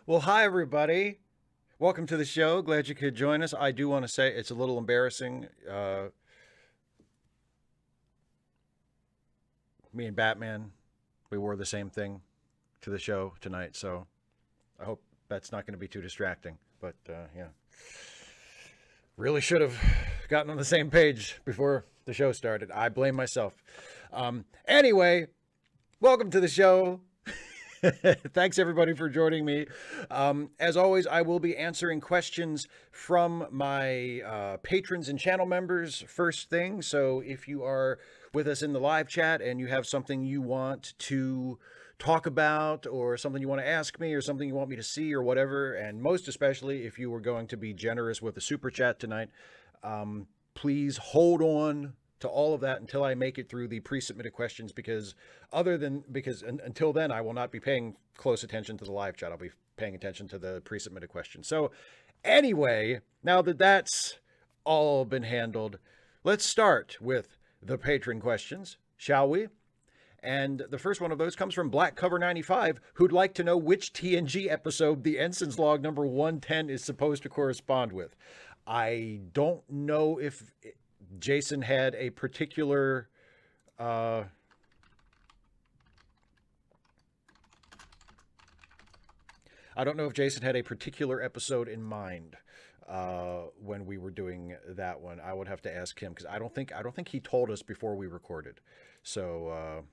Well, hi, everybody. Welcome to the show. Glad you could join us. I do want to say it's a little embarrassing. Me and Batman, we wore the same thing to the show tonight, so I hope that's not going to be too distracting. But yeah, really should have gotten on the same page before the show started. I blame myself. Anyway, welcome to the show. Thanks everybody for joining me. As always, I will be answering questions from my patrons and channel members first thing. So if you are with us in the live chat and you have something you want to talk about or something you want to ask me or something you want me to see or whatever, and most especially if you were going to be generous with a super chat tonight, please hold on to all of that until I make it through the pre-submitted questions, because until then I will not be paying close attention to the live chat. I'll be paying attention to the pre-submitted questions. So anyway, now that that's all been handled, let's start with the patron questions, shall we? And the first one of those comes from Black Cover 95, who'd like to know which TNG episode the Ensign's log number 110 is supposed to correspond with. I don't know if Jason had a particular I don't know if Jason had a particular episode in mind when we were doing that one. I would have to ask him, because I don't think he told us before we recorded. So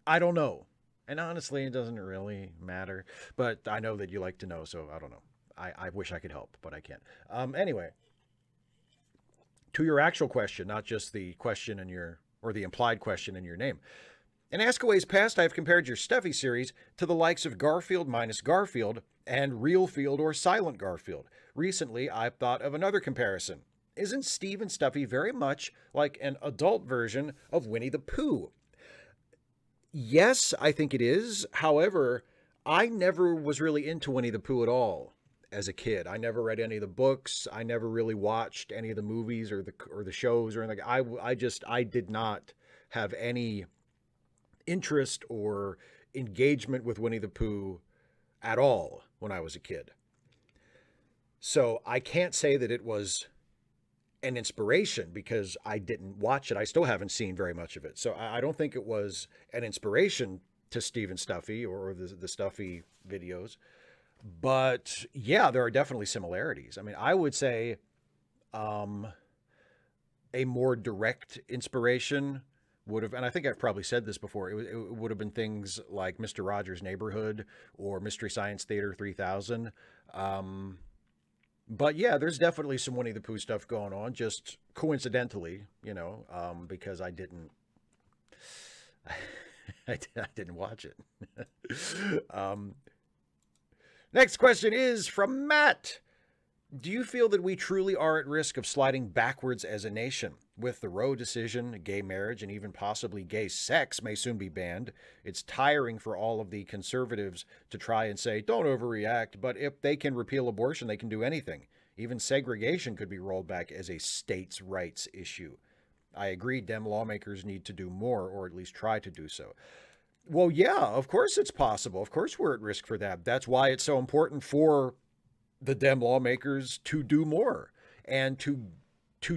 I don't know. And honestly, it doesn't really matter. But I know that you like to know, so I don't know. I wish I could help, but I can't. Anyway, to your actual question, not just the question in your, or the implied question in your name. In Ask Away's past, I have compared your Stuffy series to the likes of Garfield minus Garfield and Real Field or Silent Garfield. Recently, I've thought of another comparison. Isn't Steve and Stuffy very much like an adult version of Winnie the Pooh? Yes, I think it is. However, I never was really into Winnie the Pooh at all as a kid. I never read any of the books. I never really watched any of the movies or the shows or anything. I did not have any interest or engagement with Winnie the Pooh at all when I was a kid. So I can't say that it was an inspiration because I didn't watch it. I still haven't seen very much of it. So I don't think it was an inspiration to Steve and Stuffy or the Stuffy videos. But yeah, there are definitely similarities. I mean, I would say a more direct inspiration would have, and I think I've probably said this before, it would have been things like Mr. Rogers' Neighborhood or Mystery Science Theater 3000. But yeah, there's definitely some Winnie the Pooh stuff going on, just coincidentally, because I didn't, I didn't watch it. Next question is from Matt. Do you feel that we truly are at risk of sliding backwards as a nation? With the Roe decision, gay marriage, and even possibly gay sex may soon be banned. It's tiring for all of the conservatives to try and say, don't overreact, but if they can repeal abortion, they can do anything. Even segregation could be rolled back as a states' rights issue. I agree, Dem lawmakers need to do more, or at least try to do so. Well, yeah, of course it's possible. Of course we're at risk for that. That's why it's so important for the Dem lawmakers to do more and to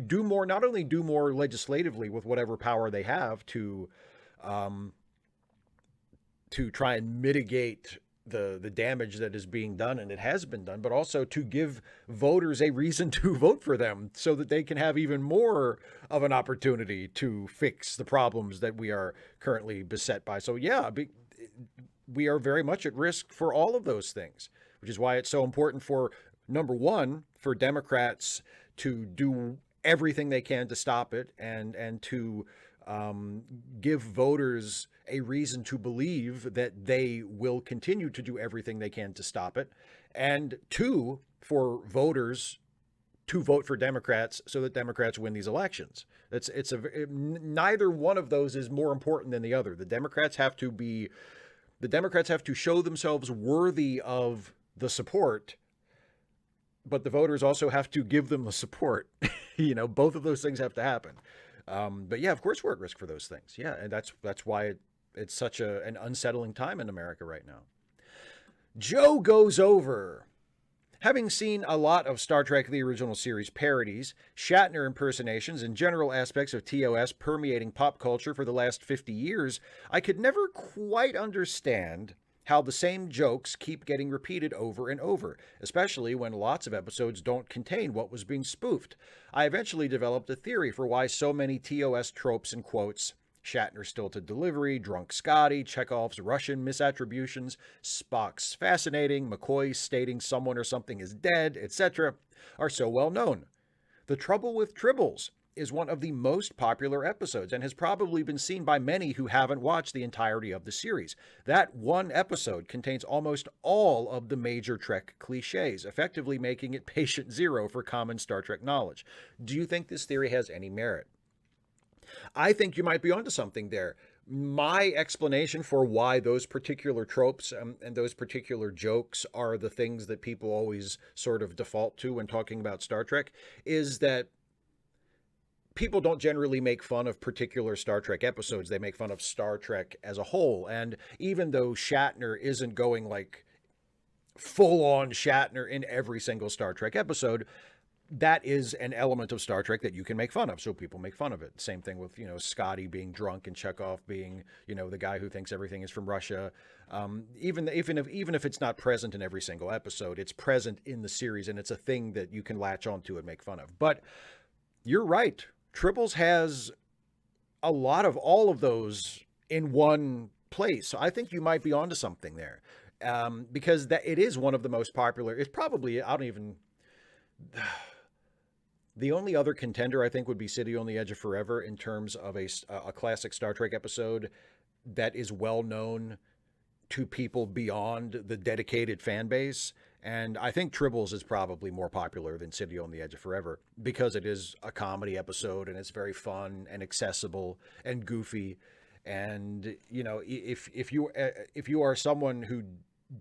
do more, not only do more legislatively with whatever power they have to try and mitigate the damage that is being done, and it has been done, but also to give voters a reason to vote for them so that they can have even more of an opportunity to fix the problems that we are currently beset by. So yeah, we are very much at risk for all of those things, which is why it's so important for, number one, for Democrats to do everything they can to stop it and to give voters a reason to believe that they will continue to do everything they can to stop it. And two, for voters to vote for Democrats so that Democrats win these elections. Neither one of those is more important than the other. The Democrats have to show themselves worthy of the support, but the voters also have to give them the support. Both of those things have to happen. But yeah, of course we're at risk for those things. Yeah, and that's why it's such an unsettling time in America right now. Joe goes over. Having seen a lot of Star Trek The Original Series parodies, Shatner impersonations, and general aspects of TOS permeating pop culture for the last 50 years, I could never quite understand how the same jokes keep getting repeated over and over, especially when lots of episodes don't contain what was being spoofed. I eventually developed a theory for why so many TOS tropes and quotes, Shatner's stilted delivery, drunk Scotty, Chekhov's Russian misattributions, Spock's fascinating, McCoy stating someone or something is dead, etc., are so well known. The Trouble with Tribbles is one of the most popular episodes and has probably been seen by many who haven't watched the entirety of the series. That one episode contains almost all of the major Trek cliches, effectively making it patient zero for common Star Trek knowledge. Do you think this theory has any merit? I think you might be onto something there. My explanation for why those particular tropes and those particular jokes are the things that people always sort of default to when talking about Star Trek is that people don't generally make fun of particular Star Trek episodes. They make fun of Star Trek as a whole. And even though Shatner isn't going like full on Shatner in every single Star Trek episode, that is an element of Star Trek that you can make fun of. So people make fun of it. Same thing with, Scotty being drunk and Chekhov being, the guy who thinks everything is from Russia. Even if it's not present in every single episode, it's present in the series and it's a thing that you can latch onto and make fun of. But you're right. Tribbles has a lot of all of those in one place. So I think you might be onto something there. Because that it is one of the most popular. It's probably, the only other contender, I think, would be City on the Edge of Forever in terms of a classic Star Trek episode that is well known to people beyond the dedicated fan base. And I think Tribbles is probably more popular than City on the Edge of Forever because it is a comedy episode and it's very fun and accessible and goofy. And, if you are someone who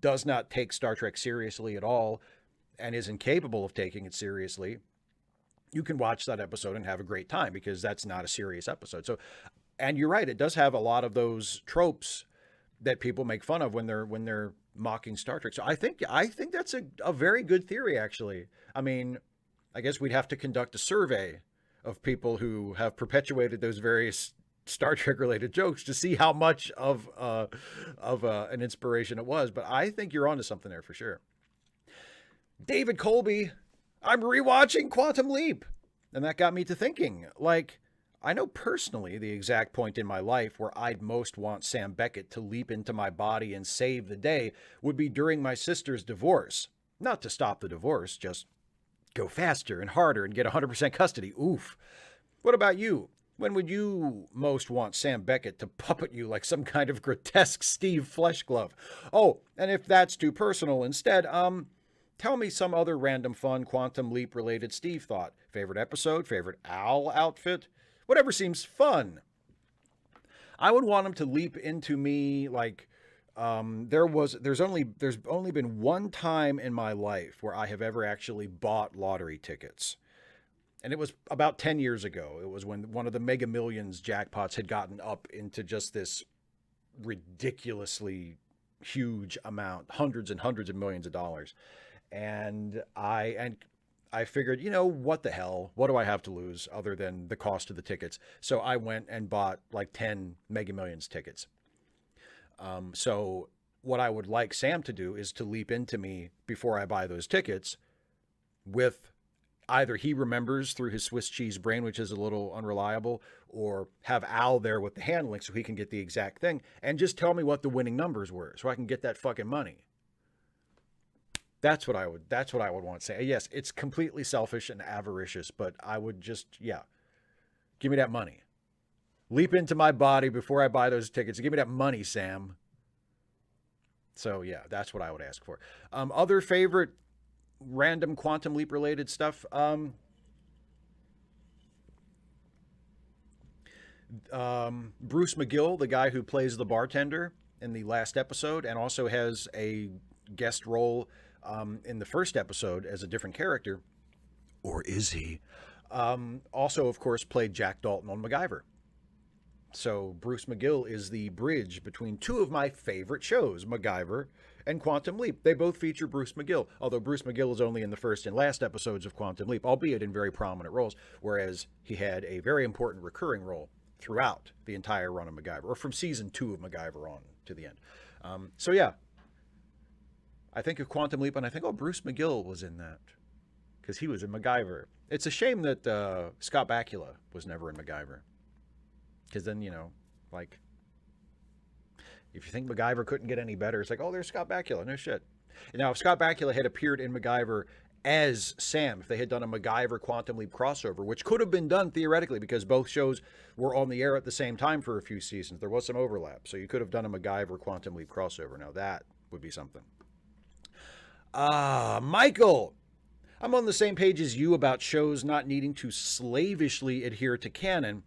does not take Star Trek seriously at all and is incapable of taking it seriously, you can watch that episode and have a great time because that's not a serious episode. So, and you're right, it does have a lot of those tropes that people make fun of when they're mocking Star Trek. So I think that's a very good theory, actually. I mean, I guess we'd have to conduct a survey of people who have perpetuated those various Star Trek related jokes to see how much of an inspiration it was. But I think you're onto something there for sure. David Colby, I'm rewatching Quantum Leap. And that got me to thinking, I know personally the exact point in my life where I'd most want Sam Beckett to leap into my body and save the day would be during my sister's divorce. Not to stop the divorce, just go faster and harder and get 100% custody. Oof. What about you? When would you most want Sam Beckett to puppet you like some kind of grotesque Steve Fleshglove? Oh, and if that's too personal instead, tell me some other random fun Quantum Leap related Steve thought. Favorite episode, favorite owl outfit, whatever seems fun. I would want him to leap into me there's only been one time in my life where I have ever actually bought lottery tickets. And it was about 10 years ago. It was when one of the Mega Millions jackpots had gotten up into just this ridiculously huge amount, hundreds and hundreds of millions of dollars. And I figured, what the hell? What do I have to lose other than the cost of the tickets? So I went and bought 10 Mega Millions tickets. So what I would like Sam to do is to leap into me before I buy those tickets with either he remembers through his Swiss cheese brain, which is a little unreliable, or have Al there with the handling so he can get the exact thing and just tell me what the winning numbers were so I can get that fucking money. That's what I would want to say. Yes, it's completely selfish and avaricious, but I would just, give me that money. Leap into my body before I buy those tickets. Give me that money, Sam. So yeah, that's what I would ask for. Other favorite random Quantum Leap related stuff. Bruce McGill, the guy who plays the bartender in the last episode and also has a guest role in the first episode as a different character, or is he? Also, of course, played Jack Dalton on MacGyver. So Bruce McGill is the bridge between two of my favorite shows, MacGyver and Quantum Leap. They both feature Bruce McGill, although Bruce McGill is only in the first and last episodes of Quantum Leap, albeit in very prominent roles, whereas he had a very important recurring role throughout the entire run of MacGyver, or from season 2 of MacGyver on to the end. So yeah, I think of Quantum Leap and I think, oh, Bruce McGill was in that because he was in MacGyver. It's a shame that Scott Bakula was never in MacGyver, because then, you know, like, if you think MacGyver couldn't get any better, it's like, oh, there's Scott Bakula. No shit. Now, if Scott Bakula had appeared in MacGyver as Sam, if they had done a MacGyver Quantum Leap crossover, which could have been done theoretically because both shows were on the air at the same time for a few seasons, there was some overlap. So you could have done a MacGyver Quantum Leap crossover. Now, that would be something. Michael, I'm on the same page as you about shows not needing to slavishly adhere to canon.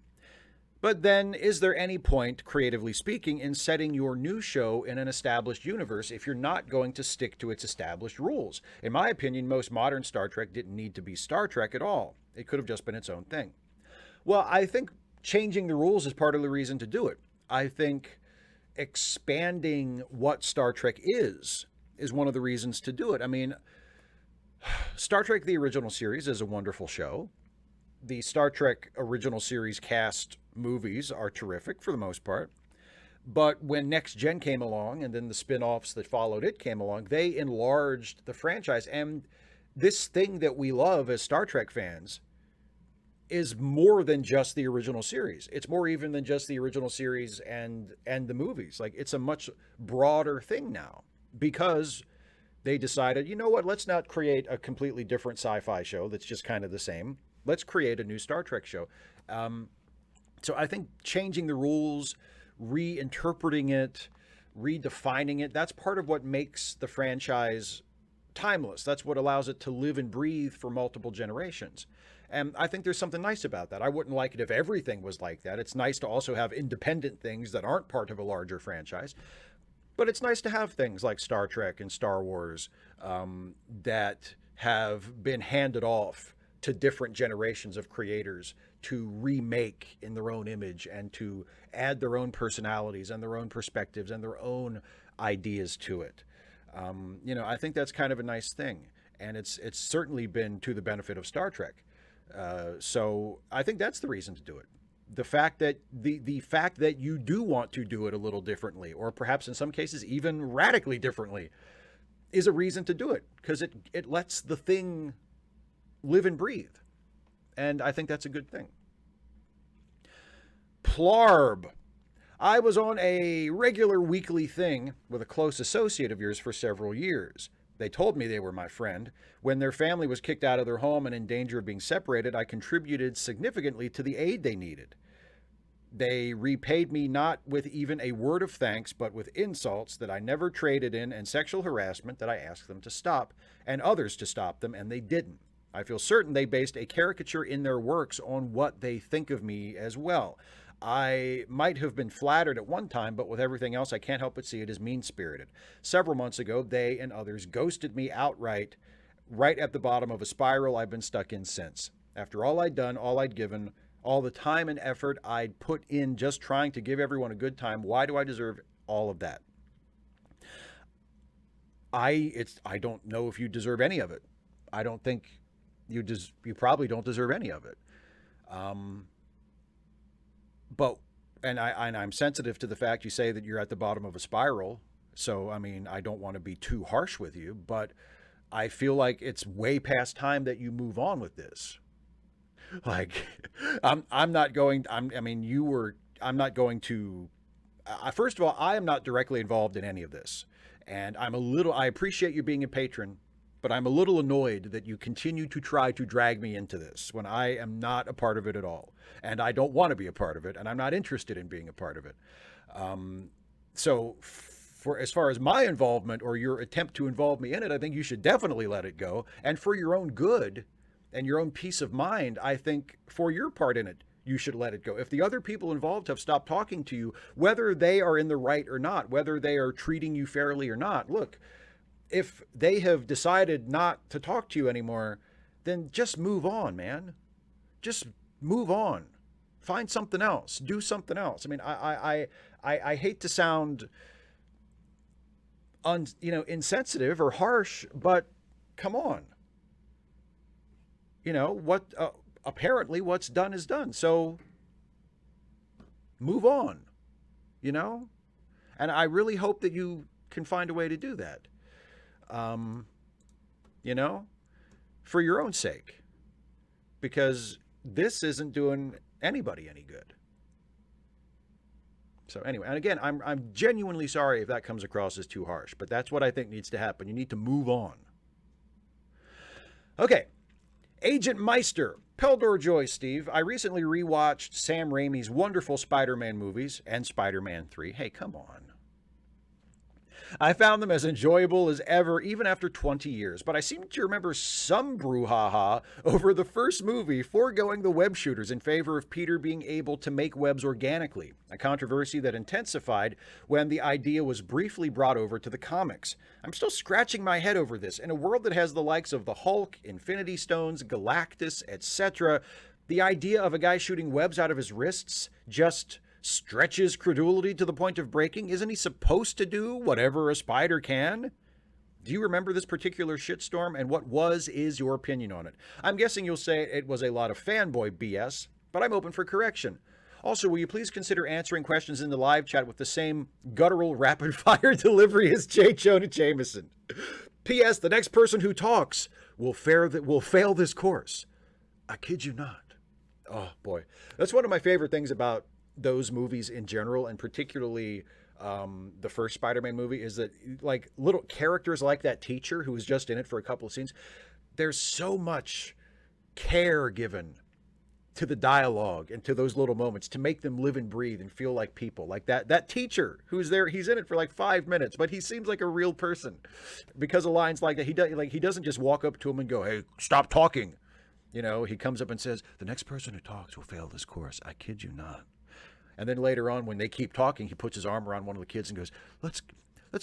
But then, is there any point, creatively speaking, in setting your new show in an established universe if you're not going to stick to its established rules? In my opinion, most modern Star Trek didn't need to be Star Trek at all. It could have just been its own thing. Well, I think changing the rules is part of the reason to do it. I think expanding what Star Trek is one of the reasons to do it. I mean, Star Trek, the original series, is a wonderful show. The Star Trek original series cast movies are terrific for the most part. But when Next Gen came along and then the spin-offs that followed it came along, they enlarged the franchise. And this thing that we love as Star Trek fans is more than just the original series. It's more even than just the original series and the movies. Like, it's a much broader thing now because they decided, you know what, let's not create a completely different sci-fi show that's just kind of the same. Let's create a new Star Trek show. So I think changing the rules, reinterpreting it, redefining it, that's part of what makes the franchise timeless. That's what allows it to live and breathe for multiple generations. And I think there's something nice about that. I wouldn't like it if everything was like that. It's nice to also have independent things that aren't part of a larger franchise. But it's nice to have things like Star Trek and Star Wars that have been handed off to different generations of creators to remake in their own image and to add their own personalities and their own perspectives and their own ideas to it. You know, I think that's kind of a nice thing. And it's certainly been to the benefit of Star Trek. So I think that's the reason to do it. The fact that the fact that you do want to do it a little differently, or perhaps in some cases even radically differently, is a reason to do it, because it lets the thing live and breathe. And I think that's a good thing. Plarb. I was on a regular weekly thing with a close associate of yours for several years. They told me they were my friend. When their family was kicked out of their home and in danger of being separated, I contributed significantly to the aid they needed. They repaid me not with even a word of thanks, but with insults that I never traded in and sexual harassment that I asked them to stop, and others to stop them, and they didn't. I feel certain they based a caricature in their works on what they think of me as well. I might have been flattered at one time, but with everything else, I can't help but see it as mean-spirited. Several months ago, they and others ghosted me outright, right at the bottom of a spiral I've been stuck in since. After all I'd done, all I'd given, all the time and effort I'd put in just trying to give everyone a good time, why do I deserve all of that? I don't know if you deserve any of it. I don't think you probably don't deserve any of it. But I'm sensitive to the fact you say that you're at the bottom of a spiral. So, I mean, I don't want to be too harsh with you, but I feel like it's way past time that you move on with this. Like, I'm not going to, first of all, I am not directly involved in any of this. And I appreciate you being a patron, but I'm a little annoyed that you continue to try to drag me into this when I am not a part of it at all. And I don't want to be a part of it, and I'm not interested in being a part of it. So for as far as my involvement or your attempt to involve me in it, I think you should definitely let it go. And for your own good and your own peace of mind, I think for your part in it, you should let it go. If the other people involved have stopped talking to you, whether they are in the right or not, whether they are treating you fairly or not, look, if they have decided not to talk to you anymore, then just move on, man. Just move on. Find something else. Do something else. I mean, I hate to sound insensitive or harsh, but come on. Apparently what's done is done. So move on, And I really hope that you can find a way to do that. For your own sake, because this isn't doing anybody any good. So anyway, and again, I'm genuinely sorry if that comes across as too harsh, but that's what I think needs to happen. You need to move on. Okay. Agent Meister, Peldor Joy, Steve. I recently rewatched Sam Raimi's wonderful Spider-Man movies and Spider-Man 3. Hey, come on. I found them as enjoyable as ever, even after 20 years, but I seem to remember some brouhaha over the first movie foregoing the web shooters in favor of Peter being able to make webs organically, a controversy that intensified when the idea was briefly brought over to the comics. I'm still scratching my head over this. In a world that has the likes of the Hulk, Infinity Stones, Galactus, etc., the idea of a guy shooting webs out of his wrists just stretches credulity to the point of breaking. Isn't he supposed to do whatever a spider can? Do you remember this particular shitstorm, and what is your opinion on it? I'm guessing you'll say it was a lot of fanboy BS, but I'm open for correction. Also, will you please consider answering questions in the live chat with the same guttural rapid-fire delivery as J. Jonah Jameson? P.S. The next person who talks will fail this course. I kid you not. Oh, boy. That's one of my favorite things about those movies in general, and particularly the first Spider-Man movie, is that like little characters like that teacher who was just in it for a couple of scenes, there's so much care given to the dialogue and to those little moments to make them live and breathe and feel like people. Like that teacher who's there, he's in it for like 5 minutes, but he seems like a real person because of lines like that. He doesn't just walk up to him and go, "Hey, stop talking." He comes up and says, "The next person who talks will fail this course. I kid you not." And then later on, when they keep talking, he puts his arm around one of the kids and goes, let's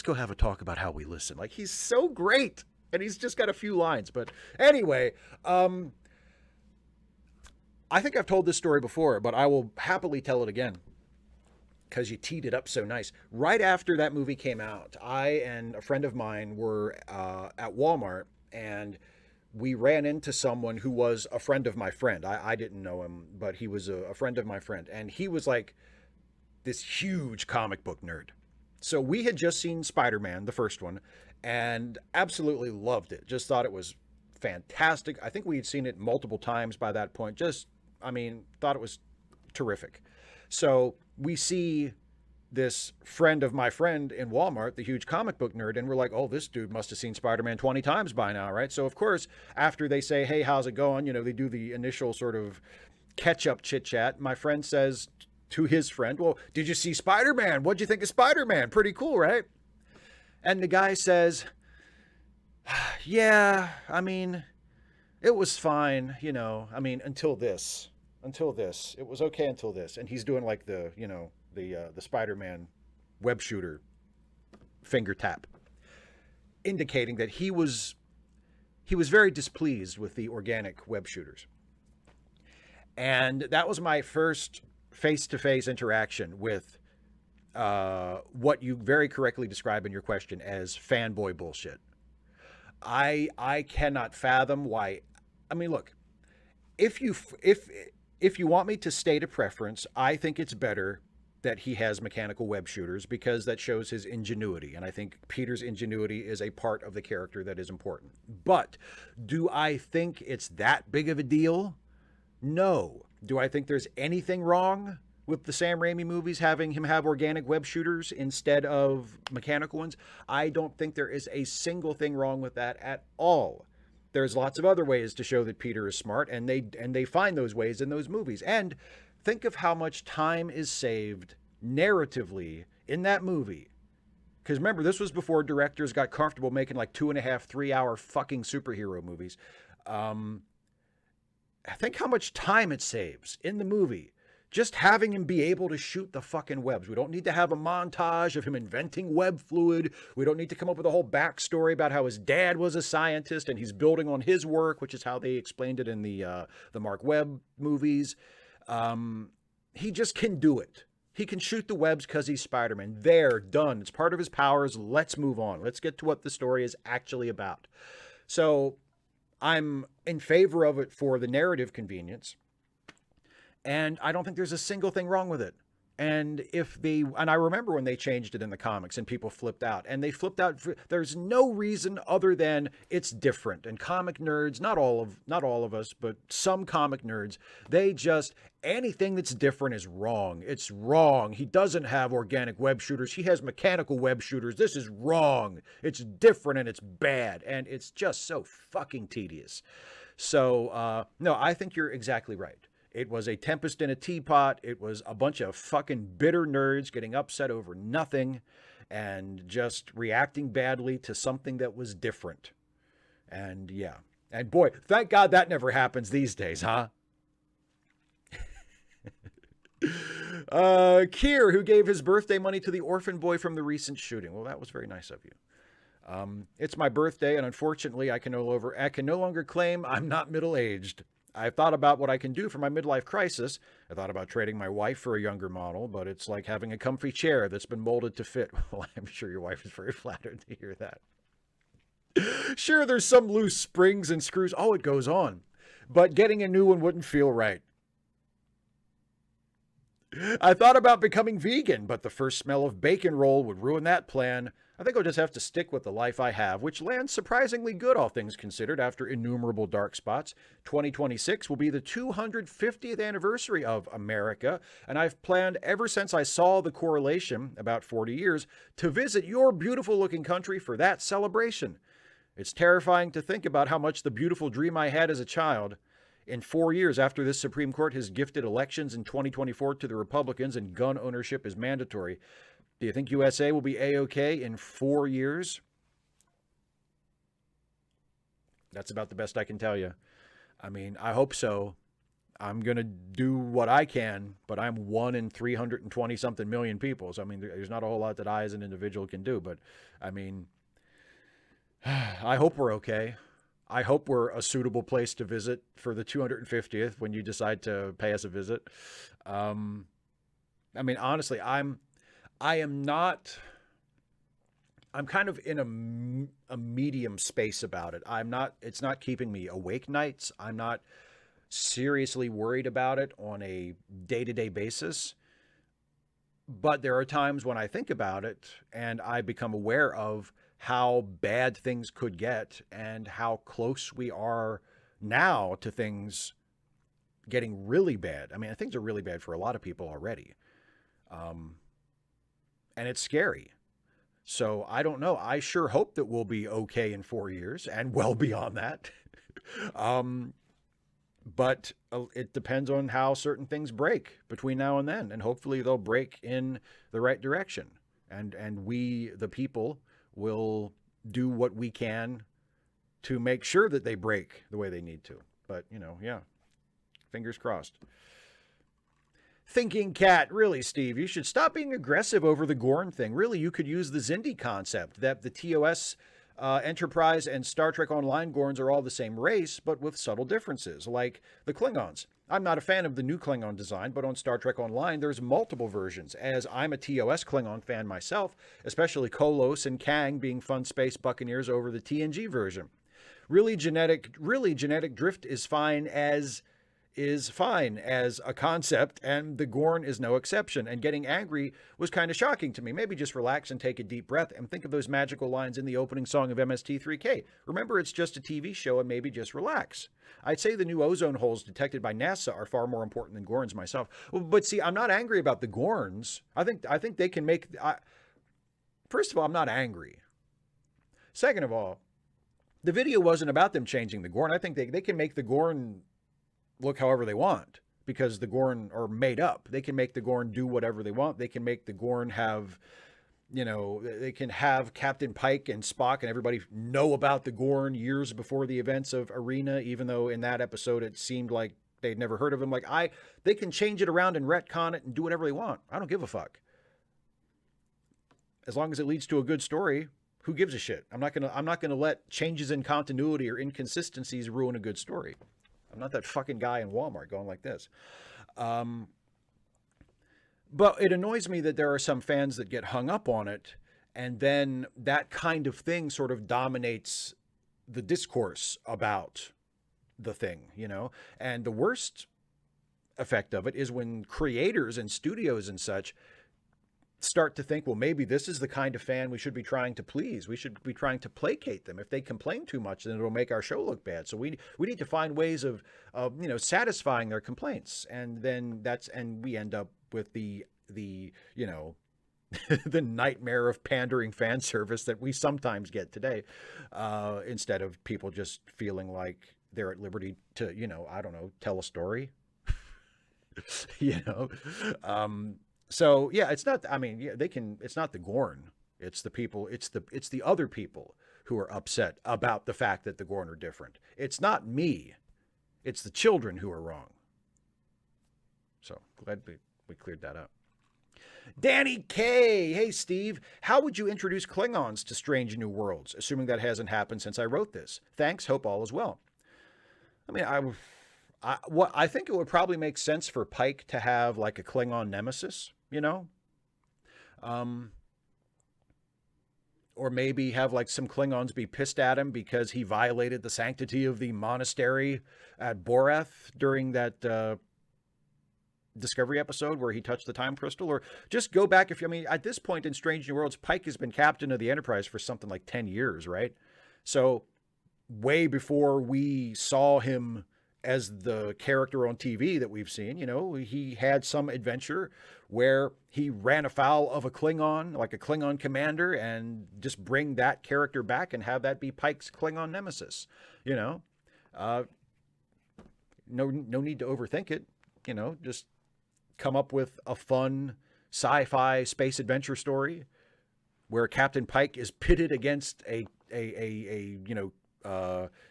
go have a talk about how we listen. Like, he's so great. And he's just got a few lines. But anyway, I think I've told this story before, but I will happily tell it again because you teed it up so nice. Right after that movie came out, I and a friend of mine were at Walmart, and we ran into someone who was a friend of my friend. I didn't know him, but he was a friend of my friend. And he was like this huge comic book nerd. So we had just seen Spider-Man, the first one, and absolutely loved it. Just thought it was fantastic. I think we had seen it multiple times by that point. Thought it was terrific. So we see this friend of my friend in Walmart, the huge comic book nerd, and we're like, oh, this dude must have seen Spider-Man 20 times by now, right? So, of course, after they say, hey, how's it going? They do the initial sort of catch-up chit-chat. My friend says to his friend, well, did you see Spider-Man? What'd you think of Spider-Man? Pretty cool, right? And the guy says, yeah, it was fine, until this. It was okay until this. And he's doing like the Spider-Man web shooter finger tap, indicating that he was very displeased with the organic web shooters. And that was my first face-to-face interaction with what you very correctly describe in your question as fanboy bullshit. I cannot fathom why. Look, if you want me to state a preference, I think it's better that he has mechanical web shooters because that shows his ingenuity. And I think Peter's ingenuity is a part of the character that is important. But do I think it's that big of a deal? No. Do I think there's anything wrong with the Sam Raimi movies having him have organic web shooters instead of mechanical ones? I don't think there is a single thing wrong with that at all. There's lots of other ways to show that Peter is smart, and they find those ways in those movies. And think of how much time is saved narratively in that movie. Because remember, this was before directors got comfortable making like 2.5, 3 hour fucking superhero movies. I think how much time it saves in the movie. Just having him be able to shoot the fucking webs. We don't need to have a montage of him inventing web fluid. We don't need to come up with a whole backstory about how his dad was a scientist and he's building on his work, which is how they explained it in the Mark Webb movies. he just can do it. He can shoot the webs because he's Spider-Man. There, done. It's part of his powers. Let's move on. Let's get to what the story is actually about. So I'm in favor of it for the narrative convenience. And I don't think there's a single thing wrong with it. And I remember when they changed it in the comics and people flipped out, and they flipped out. There's no reason other than it's different. And comic nerds, not all of us, but some comic nerds, they just, anything that's different is wrong. It's wrong. He doesn't have organic web shooters. He has mechanical web shooters. This is wrong. It's different and it's bad. And it's just so fucking tedious. So, no, I think you're exactly right. It was a tempest in a teapot. It was a bunch of fucking bitter nerds getting upset over nothing and just reacting badly to something that was different. And yeah. And boy, thank God that never happens these days, huh? Kier, who gave his birthday money to the orphan boy from the recent shooting. Well, that was very nice of you. It's my birthday, and unfortunately, I can no longer claim I'm not middle-aged. I've thought about what I can do for my midlife crisis. I thought about trading my wife for a younger model, but it's like having a comfy chair that's been molded to fit. Well, I'm sure your wife is very flattered to hear that. Sure, there's some loose springs and screws. Oh, it goes on. But getting a new one wouldn't feel right. I thought about becoming vegan, but the first smell of bacon roll would ruin that plan. I think I'll just have to stick with the life I have, which lands surprisingly good, all things considered, after innumerable dark spots. 2026 will be the 250th anniversary of America, and I've planned ever since I saw the correlation, about 40 years, to visit your beautiful-looking country for that celebration. It's terrifying to think about how much the beautiful dream I had as a child. In 4 years after this Supreme Court has gifted elections in 2024 to the Republicans and gun ownership is mandatory, do you think USA will be A-OK in 4 years? That's about the best I can tell you. I mean, I hope so. I'm going to do what I can, but I'm 1 in 320-something million people. So, I mean, there's not a whole lot that I as an individual can do. But, I mean, I hope we're okay. I hope we're a suitable place to visit for the 250th when you decide to pay us a visit. I mean, honestly, I'm kind of in a medium space about it. It's not keeping me awake nights. I'm not seriously worried about it on a day-to-day basis. But there are times when I think about it and I become aware of how bad things could get and how close we are now to things getting really bad. I mean, things are really bad for a lot of people already. And it's scary. So I don't know. I sure hope that we'll be okay in 4 years and well beyond that. But it depends on how certain things break between now and then. And hopefully they'll break in the right direction. And we, the people, will do what we can to make sure that they break the way they need to. But, you know, yeah, fingers crossed. Thinking Cat, really, Steve, you should stop being aggressive over the Gorn thing. Really, you could use the Xindi concept that the TOS Enterprise and Star Trek Online Gorns are all the same race, but with subtle differences, like the Klingons. I'm not a fan of the new Klingon design, but on Star Trek Online, there's multiple versions, as I'm a TOS Klingon fan myself, especially Kolos and Kang being fun space buccaneers over the TNG version. Really genetic drift is fine as a concept, and the Gorn is no exception. And getting angry was kind of shocking to me. Maybe just relax and take a deep breath and think of those magical lines in the opening song of MST3K. Remember, it's just a TV show, and maybe just relax. I'd say the new ozone holes detected by NASA are far more important than Gorns myself. But see, I'm not angry about the Gorns. I think they can make... First of all, I'm not angry. Second of all, the video wasn't about them changing the Gorn. I think they can make the Gorn look however they want, because the Gorn are made up. They can make the Gorn do whatever they want. They can make the Gorn have, you know, they can have Captain Pike and Spock and everybody know about the Gorn years before the events of Arena, even though in that episode it seemed like they'd never heard of him. They can change it around and retcon it and do whatever they want. I don't give a fuck. As long as it leads to a good story, who gives a shit? I'm not gonna let changes in continuity or inconsistencies ruin a good story. I'm not that fucking guy in Walmart going like this. But it annoys me that there are some fans that get hung up on it, and then that kind of thing sort of dominates the discourse about the thing, you know? And the worst effect of it is when creators and studios and such start to think, well, maybe this is the kind of fan we should be trying to please. We should be trying to placate them. If they complain too much, then it'll make our show look bad. So we need to find ways of satisfying their complaints. And then and we end up with the the nightmare of pandering fan service that we sometimes get today, instead of people just feeling like they're at liberty to, I don't know, tell a story, So yeah, it's not, it's not the Gorn. It's the people, it's the other people who are upset about the fact that the Gorn are different. It's not me. It's the children who are wrong. So glad we cleared that up. Danny K. Hey, Steve, how would you introduce Klingons to Strange New Worlds, assuming that hasn't happened since I wrote this? Thanks. Hope all is well. I think it would probably make sense for Pike to have like a Klingon nemesis, or maybe have like some Klingons be pissed at him because he violated the sanctity of the monastery at Borath during that Discovery episode where he touched the time crystal. Or just go back, at this point in Strange New Worlds, Pike has been captain of the Enterprise for something like 10 years, right? So way before we saw him as the character on TV that we've seen, he had some adventure where he ran afoul of a Klingon, like a Klingon commander, and just bring that character back and have that be Pike's Klingon nemesis, no need to overthink it, just come up with a fun sci-fi space adventure story where Captain Pike is pitted against a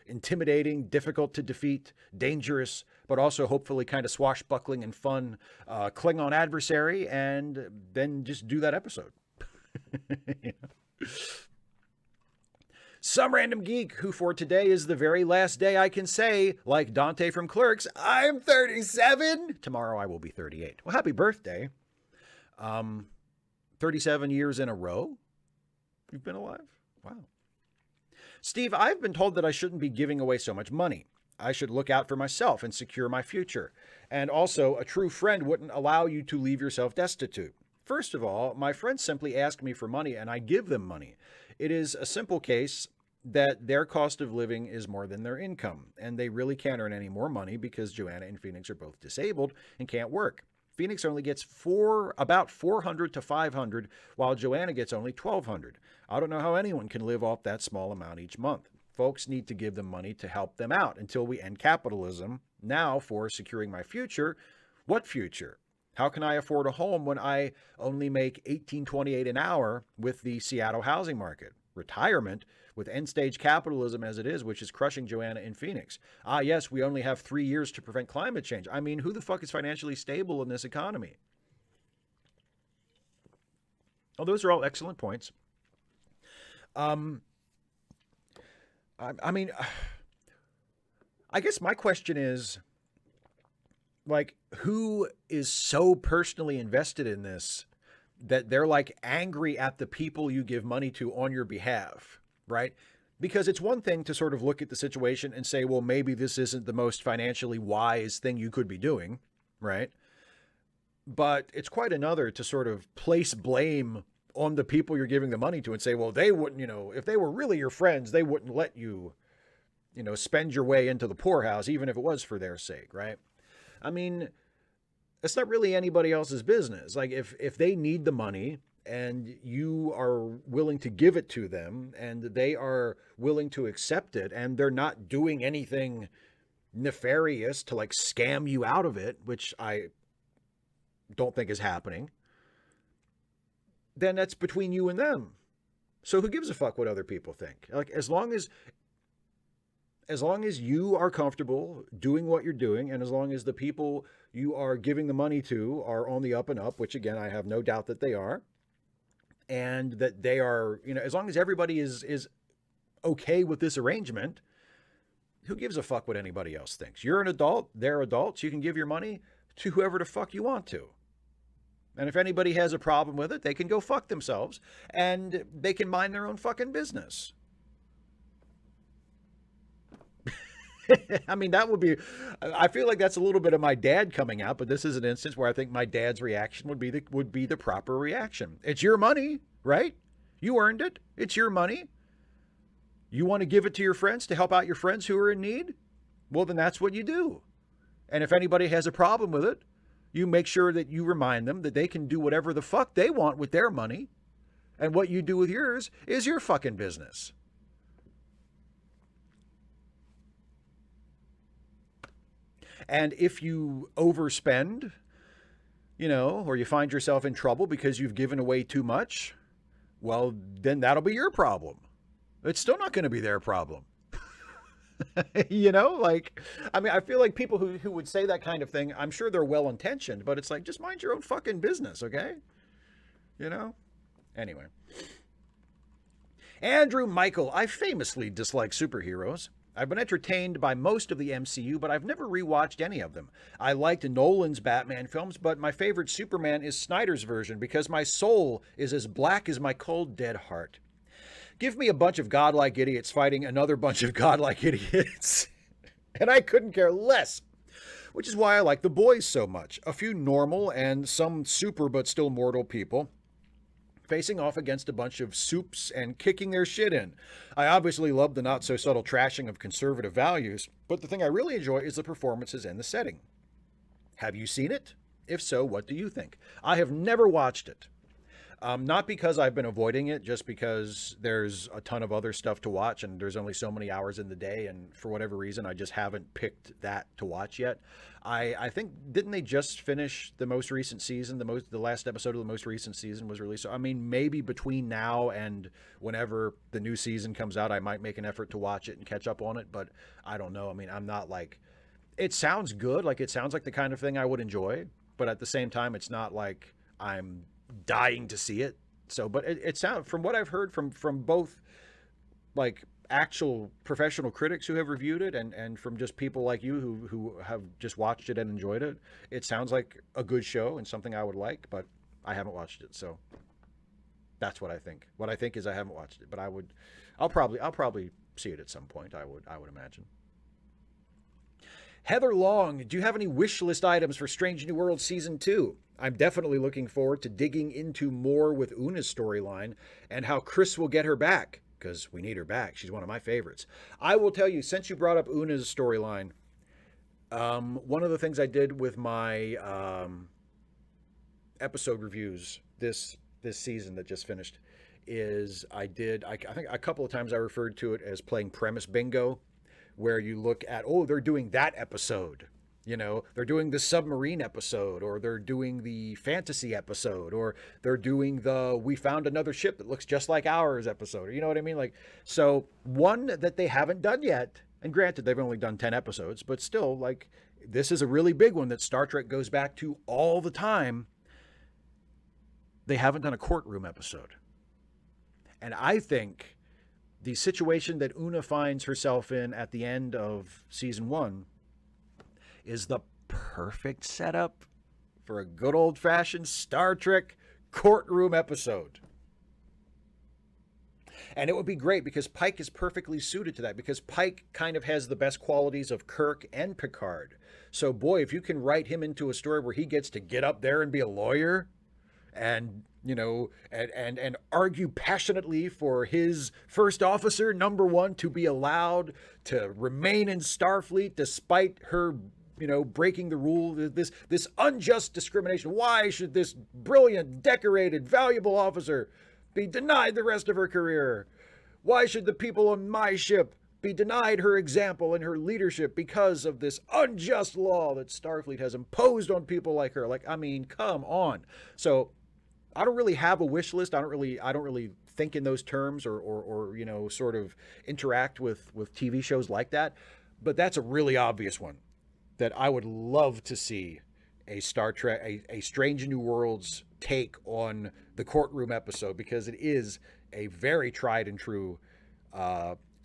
intimidating, difficult to defeat, dangerous, but also hopefully kind of swashbuckling and fun Klingon adversary, and then just do that episode. Some random geek who for today is the very last day I can say, like Dante from Clerks, I'm 37. Tomorrow I will be 38. Well, happy birthday. 37 years in a row you've been alive? Wow. Steve, I've been told that I shouldn't be giving away so much money. I should look out for myself and secure my future. And also, a true friend wouldn't allow you to leave yourself destitute. First of all, my friends simply ask me for money and I give them money. It is a simple case that their cost of living is more than their income, and they really can't earn any more money because Joanna and Phoenix are both disabled and can't work. Phoenix only gets about 400 to 500, while Joanna gets only 1,200. I don't know how anyone can live off that small amount each month. Folks need to give them money to help them out until we end capitalism. Now, for securing my future, what future? How can I afford a home when I only make $18.28 an hour with the Seattle housing market? Retirement, with end-stage capitalism as it is, which is crushing Joanna in Phoenix. Ah, yes, we only have 3 years to prevent climate change. Who the fuck is financially stable in this economy? Oh, those are all excellent points. I guess my question is, like, who is so personally invested in this that they're like angry at the people you give money to on your behalf, right? Because it's one thing to sort of look at the situation and say, well, maybe this isn't the most financially wise thing you could be doing, right? But it's quite another to sort of place blame on the people you're giving the money to and say, well, they wouldn't, if they were really your friends, they wouldn't let you, spend your way into the poorhouse, even if it was for their sake, right? It's not really anybody else's business. Like if they need the money and you are willing to give it to them and they are willing to accept it and they're not doing anything nefarious to like scam you out of it, which I don't think is happening, then that's between you and them. So who gives a fuck what other people think? Like as long as you are comfortable doing what you're doing, and as long as the people you are giving the money to are on the up and up, which again, I have no doubt that they are, and that they are, as long as everybody is okay with this arrangement, who gives a fuck what anybody else thinks? You're an adult, they're adults, you can give your money to whoever the fuck you want to. And if anybody has a problem with it, they can go fuck themselves and they can mind their own fucking business. I mean, that would be, I feel like that's a little bit of my dad coming out, but this is an instance where I think my dad's reaction would be the proper reaction. It's your money, right? You earned it. It's your money. You want to give it to your friends to help out your friends who are in need? Well, then that's what you do. And if anybody has a problem with it, you make sure that you remind them that they can do whatever the fuck they want with their money. And what you do with yours is your fucking business. And if you overspend, or you find yourself in trouble because you've given away too much, well, then that'll be your problem. It's still not going to be their problem. I mean, I feel like people who would say that kind of thing, I'm sure they're well-intentioned, but it's like, just mind your own fucking business, okay? Anyway. Andrew Michael, I famously dislike superheroes. I've been entertained by most of the MCU, but I've never rewatched any of them. I liked Nolan's Batman films, but my favorite Superman is Snyder's version because my soul is as black as my cold, dead heart. Give me a bunch of godlike idiots fighting another bunch of godlike idiots, and I couldn't care less. Which is why I like The Boys so much. A few normal and some super but still mortal people facing off against a bunch of soups and kicking their shit in. I obviously love the not-so-subtle trashing of conservative values, but the thing I really enjoy is the performances and the setting. Have you seen it? If so, what do you think? I have never watched it. Not because I've been avoiding it, just because there's a ton of other stuff to watch and there's only so many hours in the day, and for whatever reason, I just haven't picked that to watch yet. I think, didn't they just finish the most recent season? The last episode of the most recent season was released. So, I mean, maybe between now and whenever the new season comes out, I might make an effort to watch it and catch up on it, but I don't know. I mean, I'm not like, it sounds good. Like, it sounds like the kind of thing I would enjoy, but at the same time, it's not like I'm dying to see it. So, but it sounds, from what I've heard from both like actual professional critics who have reviewed it and from just people like you who have just watched it and enjoyed it, it sounds like a good show and something I would like, but I haven't watched it. So that's what I think. What I think is I haven't watched it, but I'll probably see it at some point. I would imagine. Heather Long, do you have any wish list items for Strange New Worlds Season 2? I'm definitely looking forward to digging into more with Una's storyline and how Chris will get her back, because we need her back. She's one of my favorites. I will tell you, since you brought up Una's storyline, one of the things I did with my episode reviews this season that just finished is I think a couple of times I referred to it as playing premise bingo, where you look at, they're doing that episode. They're doing the submarine episode, or they're doing the fantasy episode, or they're doing the we found another ship that looks just like ours episode. You know what I mean? Like, so one that they haven't done yet, and granted, they've only done 10 episodes, but still, like, this is a really big one that Star Trek goes back to all the time. They haven't done a courtroom episode. And I think the situation that Una finds herself in at the end of season 1 is the perfect setup for a good old-fashioned Star Trek courtroom episode. And it would be great because Pike is perfectly suited to that, because Pike kind of has the best qualities of Kirk and Picard. So boy, if you can write him into a story where he gets to get up there and be a lawyer and, and argue passionately for his first officer, number 1, to be allowed to remain in Starfleet despite her breaking the rule, this unjust discrimination. Why should this brilliant, decorated, valuable officer be denied the rest of her career? Why should the people on my ship be denied her example and her leadership because of this unjust law that Starfleet has imposed on people like her? Like, I mean, come on. So I don't really have a wish list. I don't really think in those terms or sort of interact with TV shows like that. But that's a really obvious one that I would love to see a Star Trek, a Strange New Worlds take on the courtroom episode, because it is a very tried and true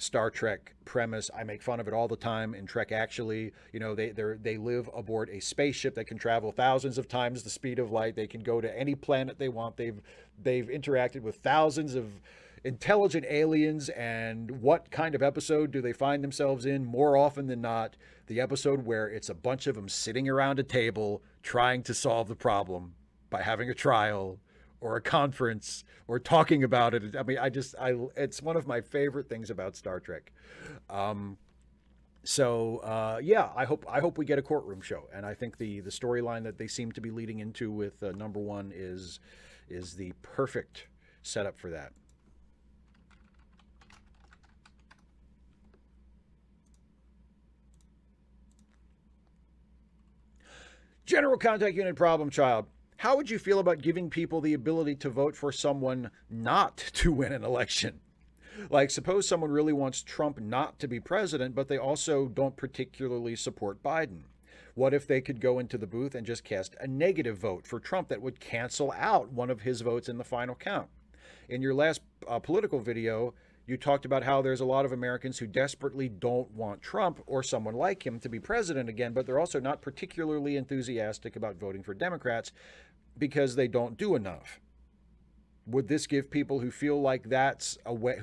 Star Trek premise. I make fun of it all the time in Trek. Actually, they live aboard a spaceship that can travel thousands of times the speed of light. They can go to any planet they want. They've interacted with thousands of intelligent aliens. And what kind of episode do they find themselves in more often than not? The episode where it's a bunch of them sitting around a table trying to solve the problem by having a trial or a conference or talking about it. I mean, it's one of my favorite things about Star Trek. Yeah, I hope we get a courtroom show. And I think the storyline that they seem to be leading into with number one is the perfect setup for that. General Contact Unit Problem Child. How would you feel about giving people the ability to vote for someone not to win an election? Like, suppose someone really wants Trump not to be president, but they also don't particularly support Biden. What if they could go into the booth and just cast a negative vote for Trump that would cancel out one of his votes in the final count? In your last political video, you talked about how there's a lot of Americans who desperately don't want Trump or someone like him to be president again, but they're also not particularly enthusiastic about voting for Democrats because they don't do enough. Would this give people who feel like that a way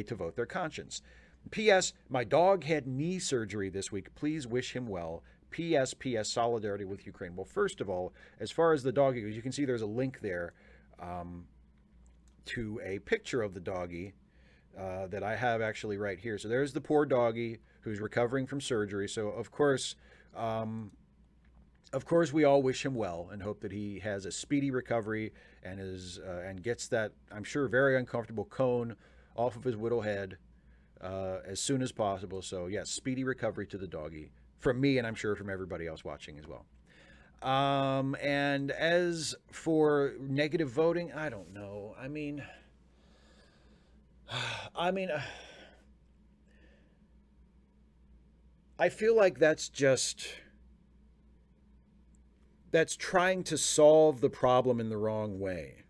to vote their conscience? P.S. My dog had knee surgery this week. Please wish him well. P.S. P.S. Solidarity with Ukraine. Well, first of all, as far as the doggy goes, you can see there's a link there to a picture of the doggy that I have actually right here. So there's the poor doggy who's recovering from surgery. So of course, we all wish him well and hope that he has a speedy recovery and gets that, I'm sure, very uncomfortable cone off of his widow head as soon as possible. So yes, speedy recovery to the doggy from me, and I'm sure from everybody else watching as well. And as for negative voting, I don't know. I mean, I feel like that's trying to solve the problem in the wrong way.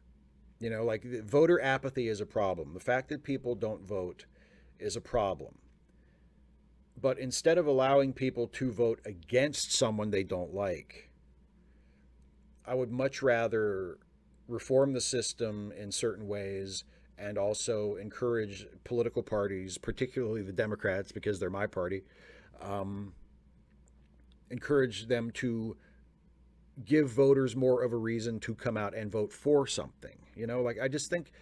Like voter apathy is a problem. The fact that people don't vote is a problem. But instead of allowing people to vote against someone they don't like, I would much rather reform the system in certain ways and also encourage political parties, particularly the Democrats, because they're my party, encourage them to give voters more of a reason to come out and vote for something. Like I just think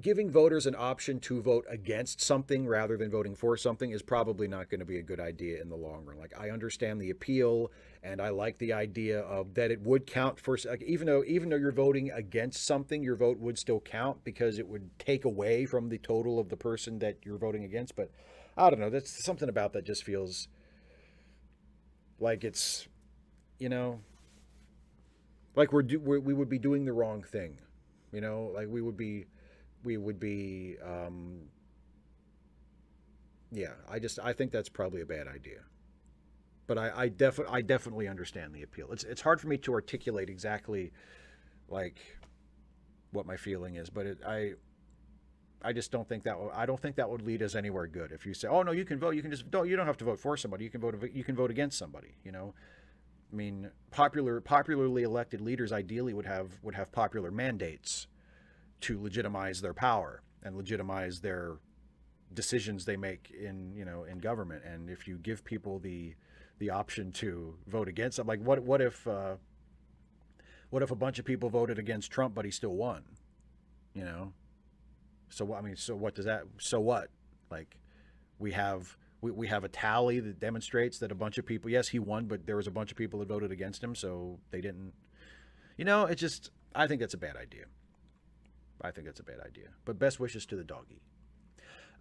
giving voters an option to vote against something rather than voting for something is probably not going to be a good idea in the long run. Like I understand the appeal and I like the idea of that it would count for, like, even though you're voting against something, your vote would still count because it would take away from the total of the person that you're voting against. But I don't know, that's something about that just feels like it's, like we would be doing the wrong thing, like we would be I think that's probably a bad idea. But I definitely understand the appeal. It's hard for me to articulate exactly like what my feeling is, but I just don't think that would lead us anywhere good. If you say, "Oh no, you can vote, you don't have to vote for somebody. You can vote against somebody." I mean, popularly elected leaders ideally would have popular mandates to legitimize their power and legitimize their decisions they make in government. And if you give people the option to vote against them, like what if a bunch of people voted against Trump but he still won? So what does that? So what? Like we have a tally that demonstrates that a bunch of people, yes, he won, but there was a bunch of people that voted against him, so they didn't. I think that's a bad idea. But best wishes to the doggy.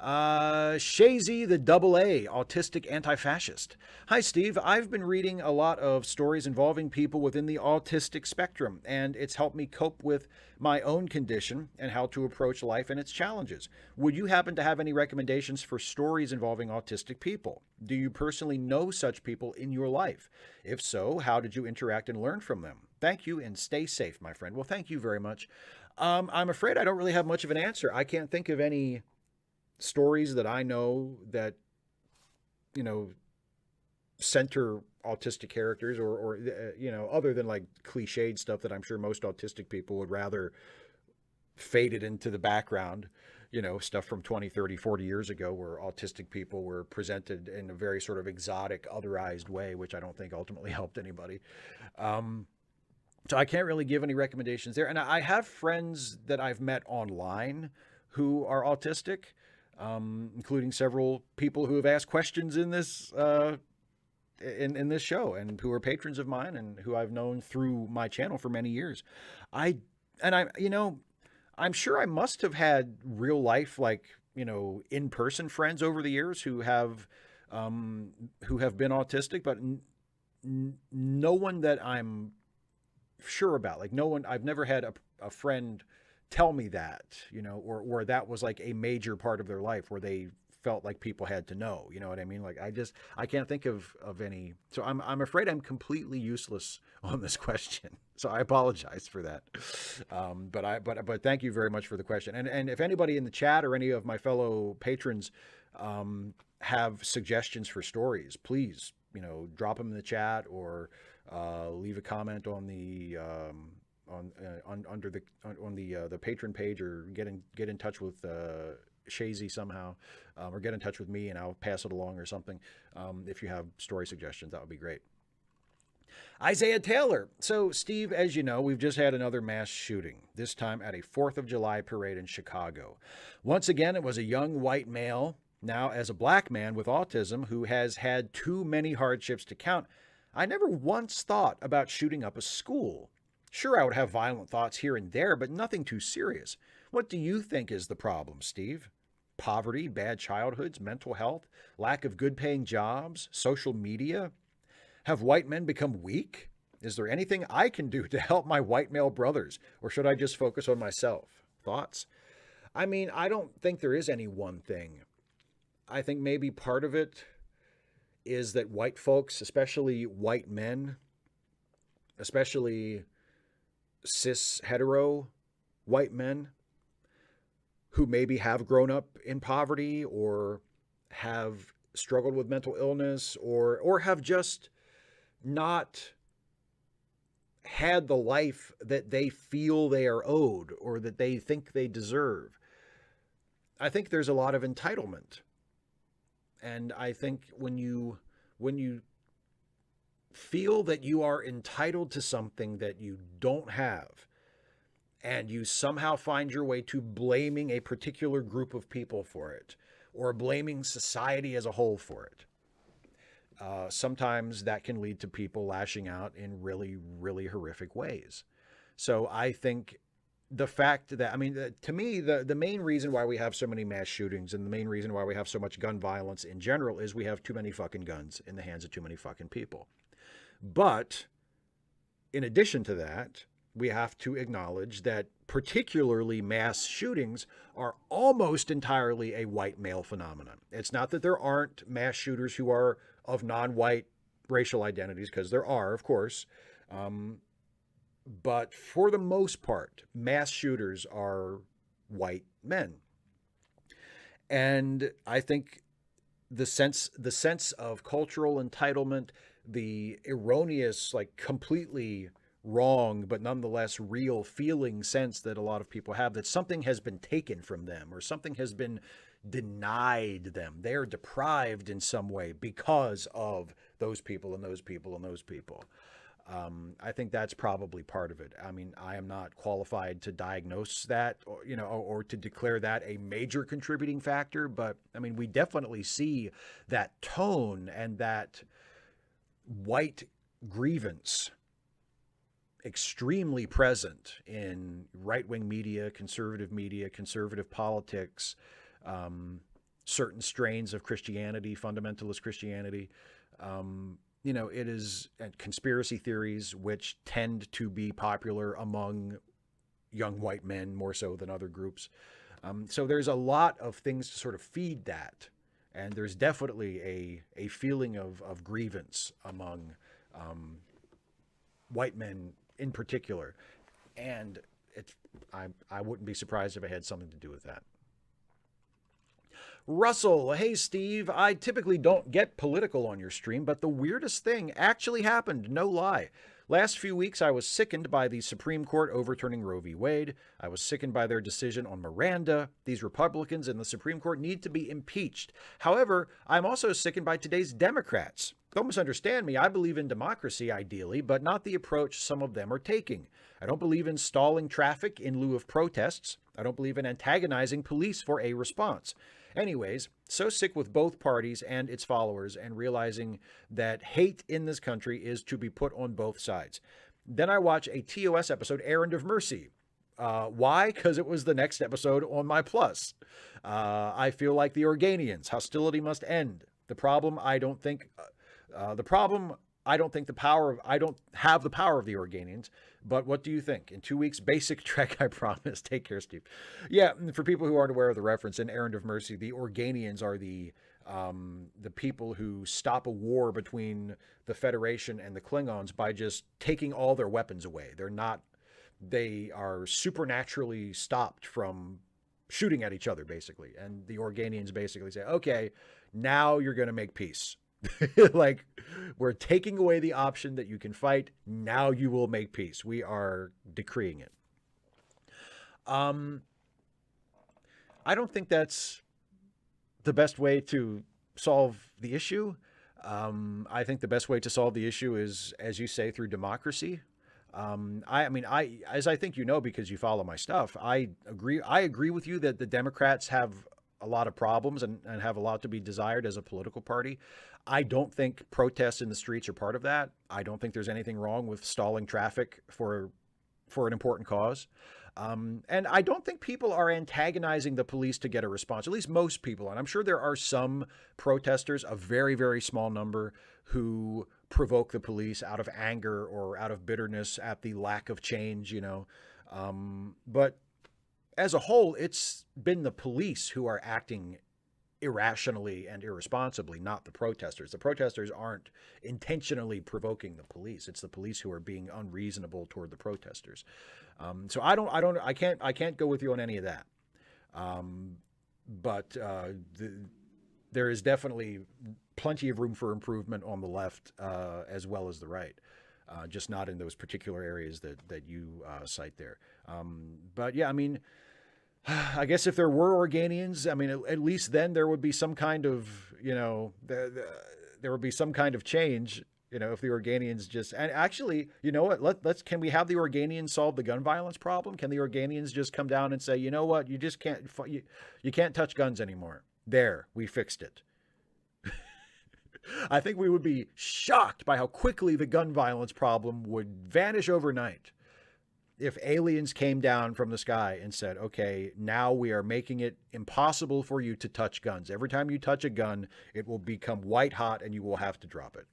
Shazy the AA, autistic anti-fascist. Hi, Steve. I've been reading a lot of stories involving people within the autistic spectrum, and it's helped me cope with my own condition and how to approach life and its challenges. Would you happen to have any recommendations for stories involving autistic people? Do you personally know such people in your life? If so, how did you interact and learn from them? Thank you, and stay safe, my friend. Well, thank you very much. I'm afraid I don't really have much of an answer. I can't think of any stories that I know that, you know, center autistic characters or you know, other than like cliched stuff that I'm sure most autistic people would rather fade it into the background, you know, stuff from 20, 30, 40 years ago where autistic people were presented in a very sort of exotic, otherized way, which I don't think ultimately helped anybody. So I can't really give any recommendations there. And I have friends that I've met online who are autistic, including several people who have asked questions in this in this show, and who are patrons of mine and who I've known through my channel for many years. I you know, I'm sure I must have had real life, like, you know, in-person friends over the years who have been autistic, but no one that I'm sure about. Like, no one, I've never had a friend tell me that, you know, or that was like a major part of their life where they felt like people had to know, you know what I mean? Like, I can't think of any. So I'm afraid I'm completely useless on this question. So I apologize for that. But thank you very much for the question. And if anybody in the chat or any of my fellow patrons have suggestions for stories, please, you know, drop them in the chat or leave a comment on the under the patron page, or get in touch with Shazy somehow, or get in touch with me and I'll pass it along or something. If you have story suggestions, that would be great. Isaiah Taylor. So, Steve, as you know, we've just had another mass shooting, this time at a 4th of July parade in Chicago. Once again, it was a young white male, now as a black man with autism, who has had too many hardships to count. I never once thought about shooting up a school. Sure, I would have violent thoughts here and there, but nothing too serious. What do you think is the problem, Steve? Poverty, bad childhoods, mental health, lack of good-paying jobs, social media? Have white men become weak? Is there anything I can do to help my white male brothers, or should I just focus on myself? Thoughts? I mean, I don't think there is any one thing. I think maybe part of it is that white folks, especially white men, especially cis hetero white men who maybe have grown up in poverty or have struggled with mental illness or have just not had the life that they feel they are owed or that they think they deserve. I think there's a lot of entitlement. And I think when you feel that you are entitled to something that you don't have, and you somehow find your way to blaming a particular group of people for it, or blaming society as a whole for it, sometimes that can lead to people lashing out in really, really horrific ways. So I think the fact that, I mean, to me, the main reason why we have so many mass shootings and the main reason why we have so much gun violence in general is we have too many fucking guns in the hands of too many fucking people. But in addition to that, we have to acknowledge that particularly mass shootings are almost entirely a white male phenomenon. It's not that there aren't mass shooters who are of non-white racial identities, because there are, of course. But for the most part, mass shooters are white men. And I think the sense of cultural entitlement, the erroneous, like completely wrong, but nonetheless real feeling sense that a lot of people have that something has been taken from them or something has been denied them. They're deprived in some way because of those people and those people and those people. I think that's probably part of it. I mean, I am not qualified to diagnose that, or, you know, or to declare that a major contributing factor. But I mean, we definitely see that tone and that white grievance extremely present in right-wing media, conservative politics, certain strains of Christianity, fundamentalist Christianity. You know, it is conspiracy theories, which tend to be popular among young white men more so than other groups. So there's a lot of things to sort of feed that. And there's definitely a feeling of grievance among white men in particular. And I wouldn't be surprised if it had something to do with that. Russell, hey Steve, I typically don't get political on your stream, but the weirdest thing actually happened, no lie. Last few weeks, I was sickened by the Supreme Court overturning Roe v. Wade. I was sickened by their decision on Miranda. These Republicans in the Supreme Court need to be impeached. However, I'm also sickened by today's Democrats. Don't misunderstand me. I believe in democracy, ideally, but not the approach some of them are taking. I don't believe in stalling traffic in lieu of protests. I don't believe in antagonizing police for a response. Anyways, so sick with both parties and its followers and realizing that hate in this country is to be put on both sides. Then I watch a TOS episode, Errand of Mercy. Why? Because it was the next episode on my plus. I feel like the Organians. Hostility must end. The problem, I don't think the power of, I don't have the power of the Organians, but what do you think? In 2 weeks, basic trek, I promise. Take care, Steve. Yeah, for people who aren't aware of the reference, in Errand of Mercy, the Organians are the people who stop a war between the Federation and the Klingons by just taking all their weapons away. They are supernaturally stopped from shooting at each other, basically. And the Organians basically say, okay, now you're going to make peace. Like, we're taking away the option that you can fight. Now you will make peace. We are decreeing it. I don't think that's the best way to solve the issue. I think the best way to solve the issue is, as you say, through democracy. As I think you know, because you follow my stuff, I agree with you that the Democrats have a lot of problems and have a lot to be desired as a political party. I don't think protests in the streets are part of that. I don't think there's anything wrong with stalling traffic for an important cause. And I don't think people are antagonizing the police to get a response, at least most people. And I'm sure there are some protesters, a very, very small number, who provoke the police out of anger or out of bitterness at the lack of change, but as a whole, it's been the police who are acting irrationally and irresponsibly, not the protesters. The protesters aren't intentionally provoking the police. It's the police who are being unreasonable toward the protesters. So I can't go with you on any of that. But there is definitely plenty of room for improvement on the left as well as the right. Just not in those particular areas that you cite there. But yeah, I mean, I guess if there were Organians, I mean, at least then there would be some kind of, there would be some kind of change, if the Organians just, and actually, you know what, can we have the Organians solve the gun violence problem? Can the Organians just come down and say, you know what, you just can't, you can't touch guns anymore. There, we fixed it. I think we would be shocked by how quickly the gun violence problem would vanish overnight if aliens came down from the sky and said, okay, now we are making it impossible for you to touch guns. Every time you touch a gun, it will become white hot and you will have to drop it.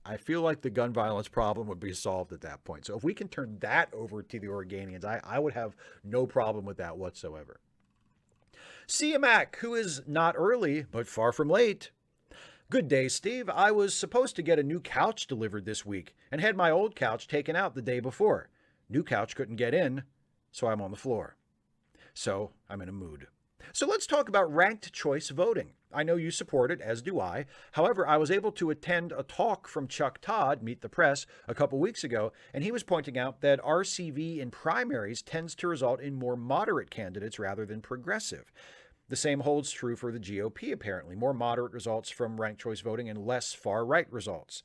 I feel like the gun violence problem would be solved at that point. So if we can turn that over to the Organians, I would have no problem with that whatsoever. CMAC, who is not early, but far from late. Good day, Steve. I was supposed to get a new couch delivered this week and had my old couch taken out the day before. New couch couldn't get in, so I'm on the floor. So I'm in a mood. So let's talk about ranked choice voting. I know you support it, as do I. However, I was able to attend a talk from Chuck Todd, Meet the Press, a couple weeks ago, and he was pointing out that RCV in primaries tends to result in more moderate candidates rather than progressive. The same holds true for the GOP, apparently. More moderate results from ranked choice voting and less far-right results.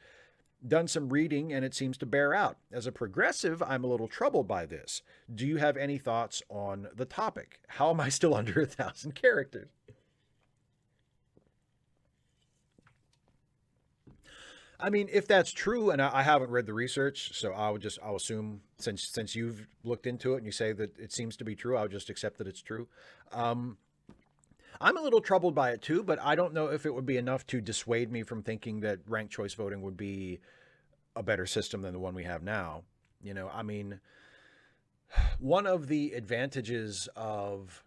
Done some reading, and it seems to bear out. As a progressive, I'm a little troubled by this. Do you have any thoughts on the topic? How am I still under 1,000 characters? I mean, if that's true, and I haven't read the research, so I'll assume, since you've looked into it and you say that it seems to be true, I'll just accept that it's true. I'm a little troubled by it too, but I don't know if it would be enough to dissuade me from thinking that ranked choice voting would be a better system than the one we have now. I mean, one of the advantages of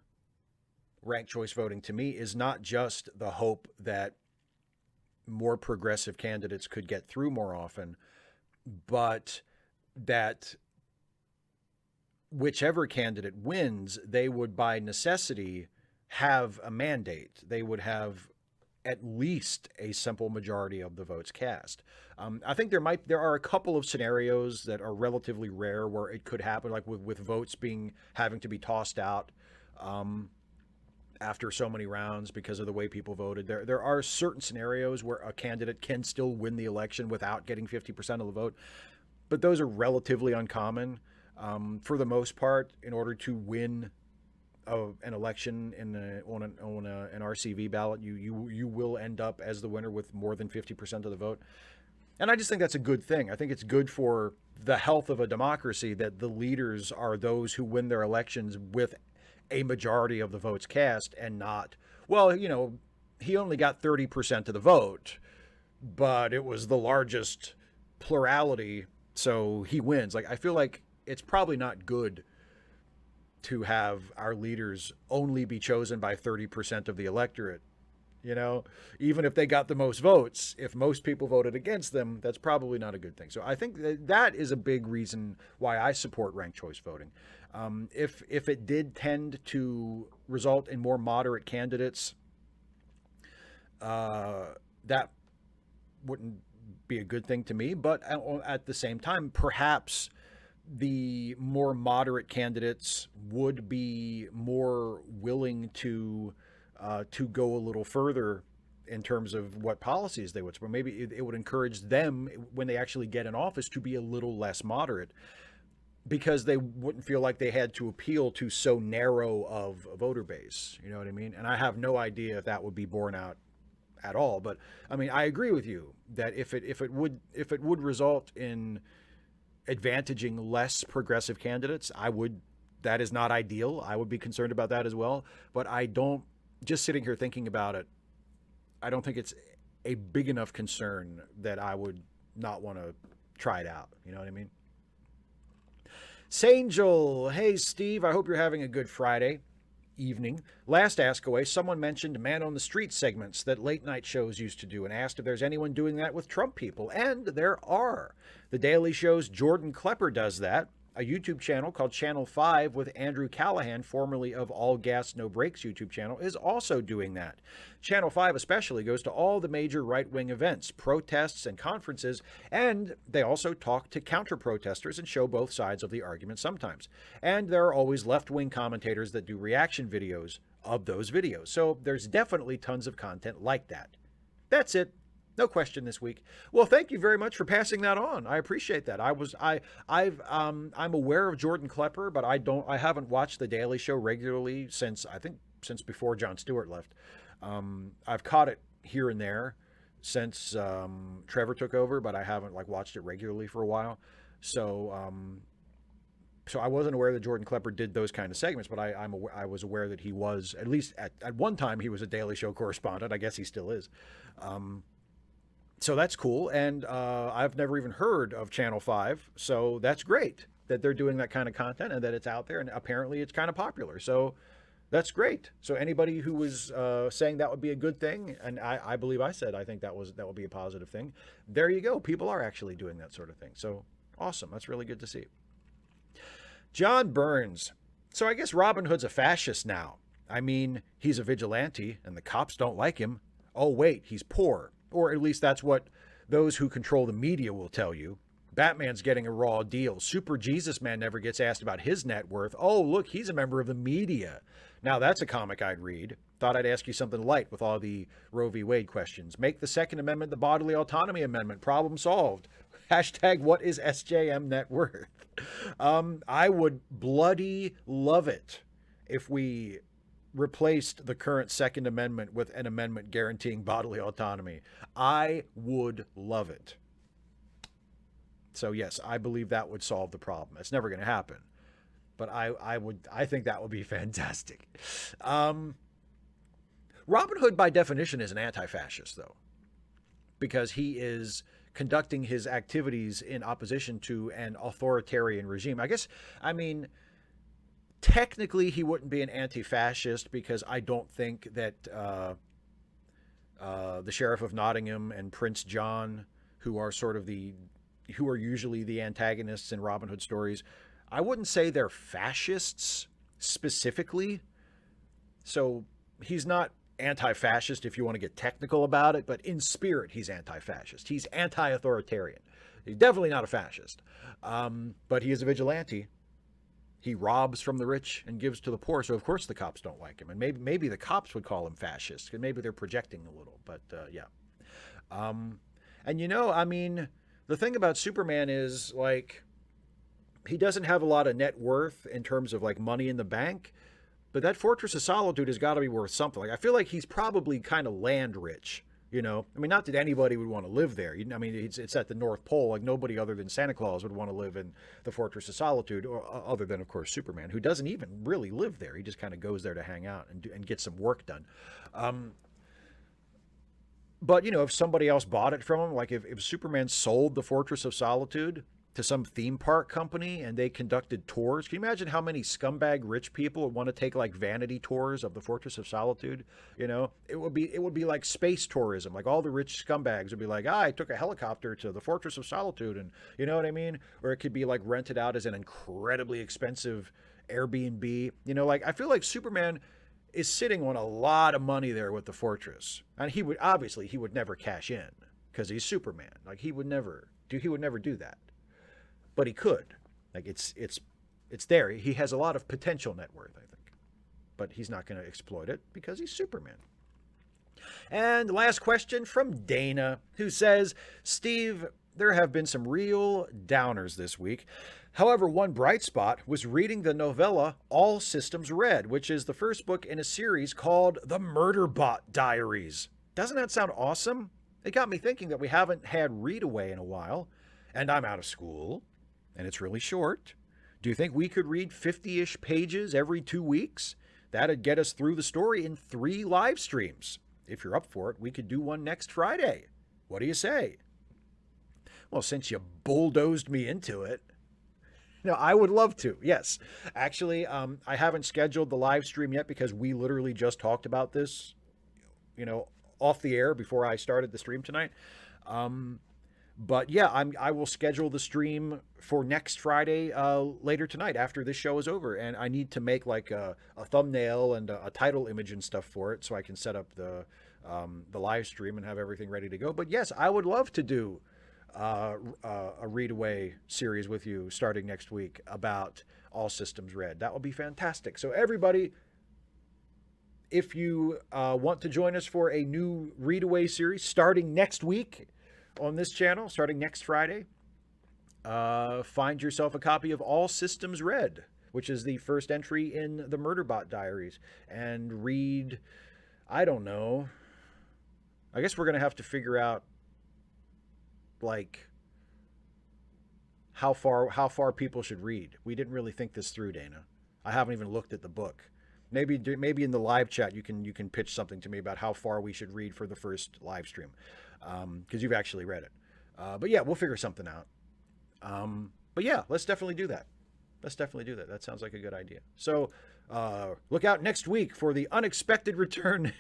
ranked choice voting to me is not just the hope that more progressive candidates could get through more often, but that whichever candidate wins, they would by necessity have a mandate. They would have at least a simple majority of the votes cast. I think there are a couple of scenarios that are relatively rare where it could happen, like with votes having to be tossed out after so many rounds because of the way people voted. There are certain scenarios where a candidate can still win the election without getting 50% of the vote, but those are relatively uncommon. For the most part, in order to win an election on an RCV ballot, you will end up as the winner with more than 50% of the vote. And I just think that's a good thing. I think it's good for the health of a democracy that the leaders are those who win their elections with a majority of the votes cast, and not, well, he only got 30% of the vote, but it was the largest plurality, so he wins. Like, I feel like it's probably not good to have our leaders only be chosen by 30% of the electorate. Even if they got the most votes, if most people voted against them, that's probably not a good thing. So I think that is a big reason why I support ranked choice voting. If it did tend to result in more moderate candidates, that wouldn't be a good thing to me. But at the same time, perhaps the more moderate candidates would be more willing to go a little further in terms of what policies they would support. Maybe it would encourage them, when they actually get in office, to be a little less moderate, because they wouldn't feel like they had to appeal to so narrow of a voter base. You know what I mean? And I have no idea if that would be borne out at all. But I mean, I agree with you that if it would result in advantaging less progressive candidates, that is not ideal. I would be concerned about that as well. But just sitting here thinking about it, I don't think it's a big enough concern that I would not want to try it out. You know what I mean? Sangel, hey Steve, I hope you're having a good Friday evening. Last Ask Away, someone mentioned man on the street segments that late night shows used to do, and asked if there's anyone doing that with Trump people. And there are. The Daily Show's Jordan Klepper does that. A YouTube channel called Channel 5 with Andrew Callahan, formerly of All Gas No Brakes YouTube channel, is also doing that. Channel 5 especially goes to all the major right-wing events, protests, and conferences, and they also talk to counter-protesters and show both sides of the argument sometimes. And there are always left-wing commentators that do reaction videos of those videos. So there's definitely tons of content like that. That's it. No question this week. Well, thank you very much for passing that on. I appreciate that. I'm aware of Jordan Klepper, but I haven't watched The Daily Show regularly since before Jon Stewart left. I've caught it here and there since Trevor took over, but I haven't watched it regularly for a while. So I wasn't aware that Jordan Klepper did those kind of segments, but I was aware that he was, at least at one time, he was a Daily Show correspondent. I guess he still is. So that's cool. And I've never even heard of Channel 5. So that's great that they're doing that kind of content and that it's out there. And apparently it's kind of popular. So that's great. So anybody who was saying that would be a good thing, and I believe I said I think that would be a positive thing. There you go. People are actually doing that sort of thing. So awesome. That's really good to see. John Burns. So I guess Robin Hood's a fascist now. I mean, he's a vigilante and the cops don't like him. Oh, wait, he's poor. Or at least that's what those who control the media will tell you. Batman's getting a raw deal. Super Jesus Man never gets asked about his net worth. Oh, look, he's a member of the media. Now that's a comic I'd read. Thought I'd ask you something light with all the Roe v. Wade questions. Make the Second Amendment the bodily autonomy amendment. Problem solved. Hashtag what is SJM net worth? I would bloody love it if we replaced the current Second Amendment with an amendment guaranteeing bodily autonomy. I would love it. So yes, I believe that would solve the problem. It's never going to happen, but I think that would be fantastic. Robin Hood by definition is an anti-fascist though, because he is conducting his activities in opposition to an authoritarian regime. I mean, technically he wouldn't be an anti-fascist because I don't think that the Sheriff of Nottingham and Prince John, who are usually the antagonists in Robin Hood stories, I wouldn't say they're fascists specifically. So he's not anti-fascist if you want to get technical about it, but in spirit, he's anti-fascist. He's anti-authoritarian. He's definitely not a fascist, but he is a vigilante. He robs from the rich and gives to the poor, so of course the cops don't like him. And maybe the cops would call him fascist, and maybe they're projecting a little, but yeah. And you know, I mean, the thing about Superman is, like, he doesn't have a lot of net worth in terms of like money in the bank, but that Fortress of Solitude has got to be worth something. Like, I feel like he's probably kind of land rich, you know? I mean, not that anybody would want to live there. I mean, it's at the North Pole. Like, nobody other than Santa Claus would want to live in the Fortress of Solitude, or other than, of course, Superman, who doesn't even really live there. He just kind of goes there to hang out and get some work done. But, you know, if somebody else bought it from him, like if Superman sold the Fortress of Solitude to some theme park company and they conducted tours, can you imagine how many scumbag rich people would want to take like vanity tours of the Fortress of Solitude? You know, it would be like space tourism. Like, all the rich scumbags would be like, I took a helicopter to the Fortress of Solitude, and you know what I mean? Or it could be like rented out as an incredibly expensive Airbnb. You know, like, I feel like Superman is sitting on a lot of money there with the Fortress, and he would never cash in because he's Superman. Like, he would never do that, but he could. Like, it's there. He has a lot of potential net worth, I think, but he's not going to exploit it because he's Superman. And last question from Dana, who says, Steve, there have been some real downers this week. However, one bright spot was reading the novella All Systems Red, which is the first book in a series called The Murderbot Diaries. Doesn't that sound awesome? It got me thinking that we haven't had Readaway in a while, and I'm out of school, and it's really short. Do you think we could read 50-ish pages every 2 weeks? That'd get us through the story in 3 live streams. If you're up for it, we could do one next Friday. What do you say? Well, since you bulldozed me into it, no, I would love to. Yes. Actually, I haven't scheduled the live stream yet because we literally just talked about this, you know, off the air before I started the stream tonight. But yeah, I will schedule the stream for next Friday later tonight after this show is over. And I need to make like a thumbnail and a title image and stuff for it so I can set up the live stream and have everything ready to go. But yes, I would love to do a Readaway series with you starting next week about All Systems Red. That would be fantastic. So everybody, if you want to join us for a new Readaway series starting next week on this channel, starting next Friday, find yourself a copy of All Systems Red, which is the first entry in the Murderbot Diaries, and read, I don't know, I guess we're going to have to figure out like how far people should read. We didn't really think this through, Dana. I haven't even looked at the book. Maybe in the live chat you can pitch something to me about how far we should read for the first live stream, because you've actually read it. But yeah, we'll figure something out. But yeah, let's definitely do that. That sounds like a good idea. So look out next week for the unexpected return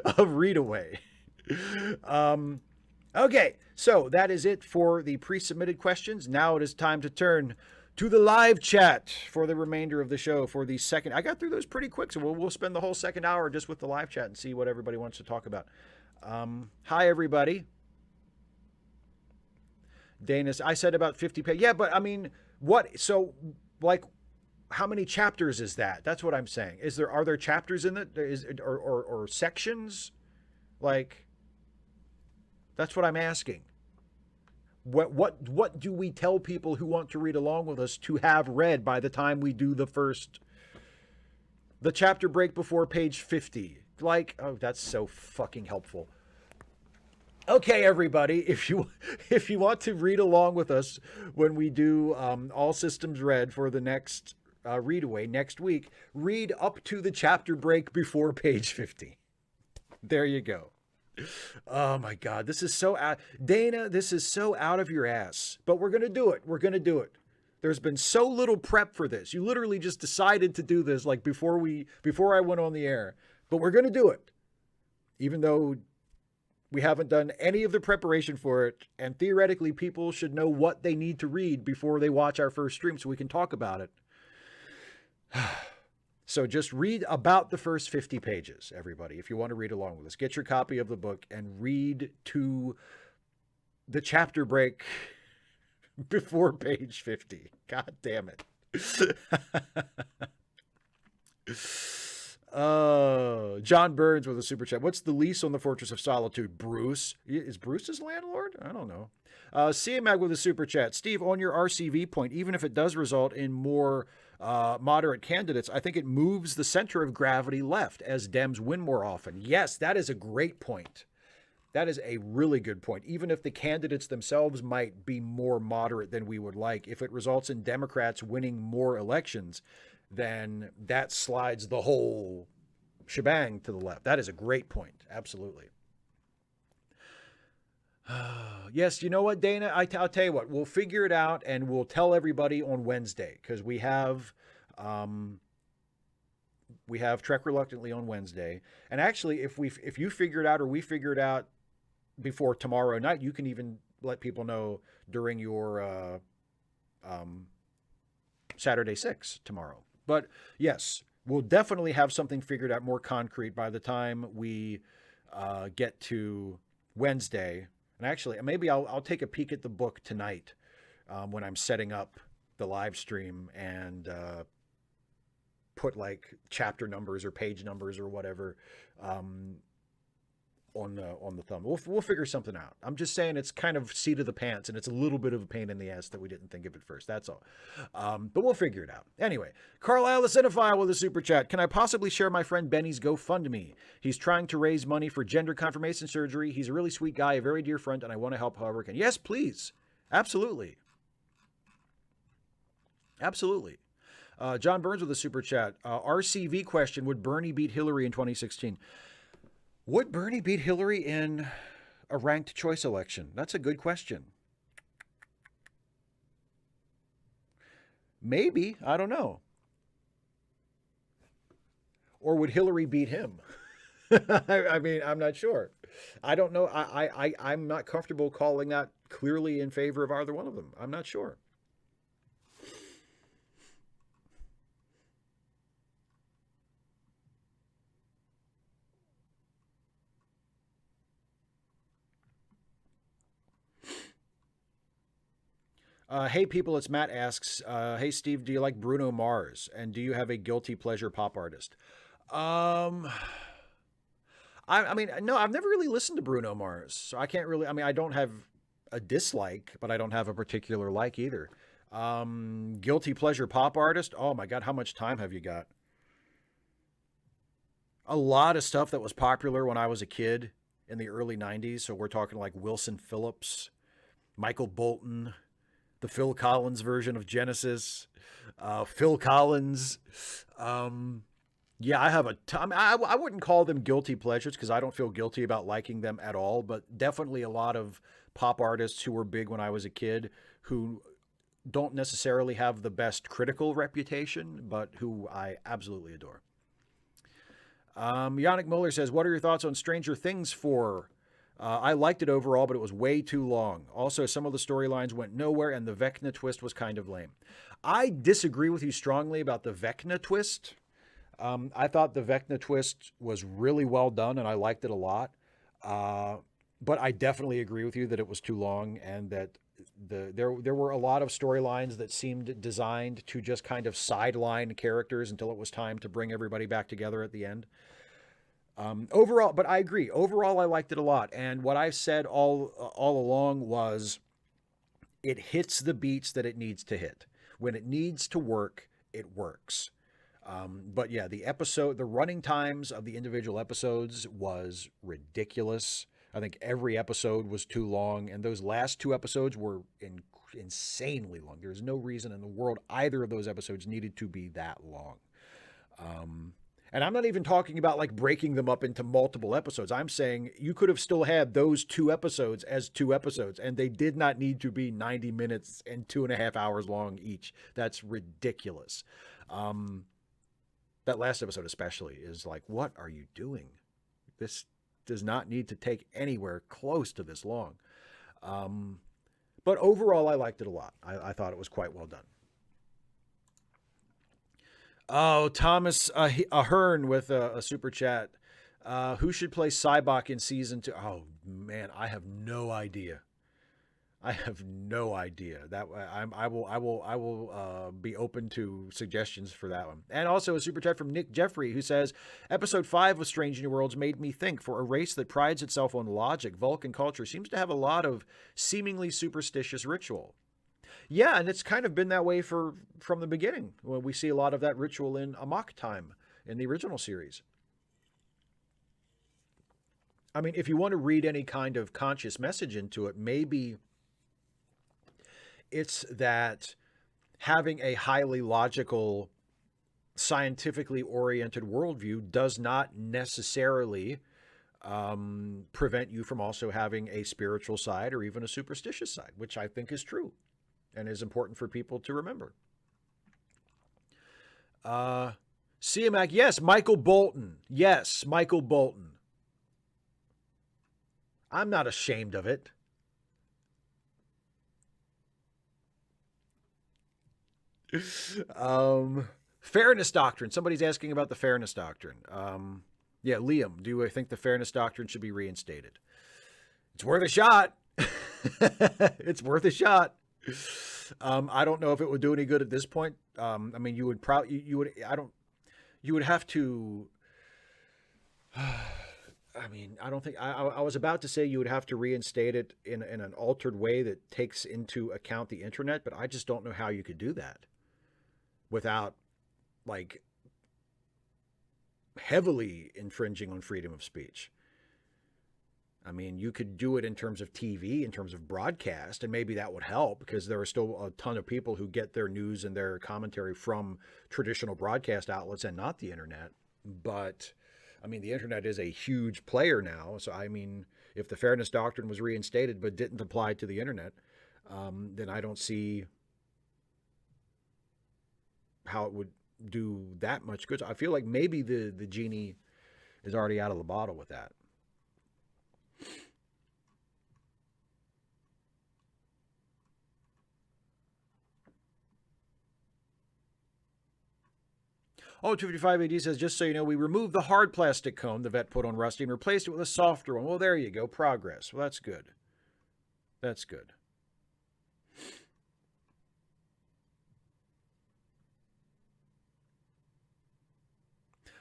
of Readaway. Okay, so that is it for the pre-submitted questions. Now it is time to turn to the live chat for the remainder of the show. For the second, I got through those pretty quick, so we'll spend the whole second hour just with the live chat and see what everybody wants to talk about. Hi, everybody. Dana, I said about 50 pages. Yeah, but I mean, what? So, like, how many chapters is that? That's what I'm saying. Are there chapters in it? Or sections? Like, that's what I'm asking. What do we tell people who want to read along with us to have read by the time we do the chapter break before page 50? Like, oh, that's so fucking helpful. Okay, everybody, if you want to read along with us when we do All Systems Red for the next Readaway next week, read up to the chapter break before page 50. There you go. Oh my God, this is so out, Dana, this is so out of your ass, but we're going to do it. There's been so little prep for this. You literally just decided to do this like before I went on the air, but we're going to do it. Even though we haven't done any of the preparation for it, and theoretically people should know what they need to read before they watch our first stream so we can talk about it. So just read about the first 50 pages, everybody, if you want to read along with us. Get your copy of the book and read to the chapter break before page 50. God damn it. John Burns with a super chat. What's the lease on the Fortress of Solitude? Bruce? Is Bruce his landlord? I don't know. CMAG with a super chat. Steve, on your RCV point, even if it does result in more moderate candidates, I think it moves the center of gravity left as Dems win more often. Yes, that is a great point. That is a really good point. Even if the candidates themselves might be more moderate than we would like, if it results in Democrats winning more elections, then that slides the whole shebang to the left. That is a great point. Absolutely. Yes, you know what, Dana? I'll tell you what. We'll figure it out and we'll tell everybody on Wednesday because we have Trek Reluctantly on Wednesday. And actually, if you figure it out or we figure it out before tomorrow night, you can even let people know during your Saturday 6 tomorrow. But yes, we'll definitely have something figured out more concrete by the time we get to Wednesday. And actually, maybe I'll take a peek at the book tonight when I'm setting up the live stream and put like chapter numbers or page numbers or whatever on the thumb. We'll figure something out. I'm just saying it's kind of seat of the pants and it's a little bit of a pain in the ass that we didn't think of at first. That's all. But we'll figure it out. Anyway, Carlisle the Cinephile with a super chat. Can I possibly share my friend Benny's GoFundMe? He's trying to raise money for gender confirmation surgery. He's a really sweet guy, a very dear friend, and I want to help however I can. Yes, please. Absolutely. Absolutely. John Burns with a super chat. RCV question, would Bernie beat Hillary in 2016? Would Bernie beat Hillary in a ranked choice election? That's a good question. Maybe. I don't know. Or would Hillary beat him? I mean, I'm not sure. I don't know. I'm not comfortable calling that clearly in favor of either one of them. I'm not sure. Hey people, it's Matt asks, hey Steve, do you like Bruno Mars? And do you have a guilty pleasure pop artist? I mean, no, I've never really listened to Bruno Mars. So I can't really, I mean, I don't have a dislike, but I don't have a particular like either. Guilty pleasure pop artist? Oh my God, how much time have you got? A lot of stuff that was popular when I was a kid in the early 90s. So we're talking like Wilson Phillips, Michael Bolton, the Phil Collins version of Genesis, Phil Collins. Yeah, I have a ton. I wouldn't call them guilty pleasures because I don't feel guilty about liking them at all, but definitely a lot of pop artists who were big when I was a kid who don't necessarily have the best critical reputation, but who I absolutely adore. Yannick Muller says, what are your thoughts on Stranger Things 4? I liked it overall, but it was way too long. Also, some of the storylines went nowhere, and the Vecna twist was kind of lame. I disagree with you strongly about the Vecna twist. I thought the Vecna twist was really well done, and I liked it a lot. But I definitely agree with you that it was too long, and that there were a lot of storylines that seemed designed to just kind of sideline characters until it was time to bring everybody back together at the end. Overall, but I agree. Overall, I liked it a lot. And what I've said all along was it hits the beats that it needs to hit. When it needs to work, it works. But yeah, the running times of the individual episodes was ridiculous. I think every episode was too long. And those last two episodes were insanely long. There's no reason in the world either of those episodes needed to be that long. And I'm not even talking about like breaking them up into multiple episodes. I'm saying you could have still had those two episodes as two episodes, and they did not need to be 90 minutes and 2.5 hours long each. That's ridiculous. That last episode especially is like, what are you doing? This does not need to take anywhere close to this long. But overall, I liked it a lot. I thought it was quite well done. Oh, Thomas Ahern with a super chat. Who should play Cyboc in season 2? Oh man, I have no idea. I have no idea. I will be open to suggestions for that one. And also a super chat from Nick Jeffrey, who says, "Episode 5 of Strange New Worlds made me think. For a race that prides itself on logic, Vulcan culture seems to have a lot of seemingly superstitious ritual." Yeah, and it's kind of been that way from the beginning. Well, we see a lot of that ritual in Amok Time in the original series. I mean, if you want to read any kind of conscious message into it, maybe it's that having a highly logical, scientifically oriented worldview does not necessarily prevent you from also having a spiritual side or even a superstitious side, which I think is true and is important for people to remember. CMAC, yes. Michael Bolton. Yes, Michael Bolton. I'm not ashamed of it. Fairness Doctrine. Somebody's asking about the Fairness Doctrine. Yeah, Liam, do I think the Fairness Doctrine should be reinstated? It's worth a shot. It's worth a shot. I don't know if it would do any good at this point. I mean, you would have to. I mean, I don't think I was about to say you would have to reinstate it in an altered way that takes into account the internet, but I just don't know how you could do that without like heavily infringing on freedom of speech. I mean, you could do it in terms of TV, in terms of broadcast, and maybe that would help because there are still a ton of people who get their news and their commentary from traditional broadcast outlets and not the internet. But I mean, the internet is a huge player now. So, I mean, if the Fairness Doctrine was reinstated but didn't apply to the internet, then I don't see how it would do that much good. I feel like maybe the genie is already out of the bottle with that. Oh, 255 AD says, just so you know, we removed the hard plastic cone the vet put on Rusty and replaced it with a softer one. Well, there you go. Progress. Well, that's good. That's good.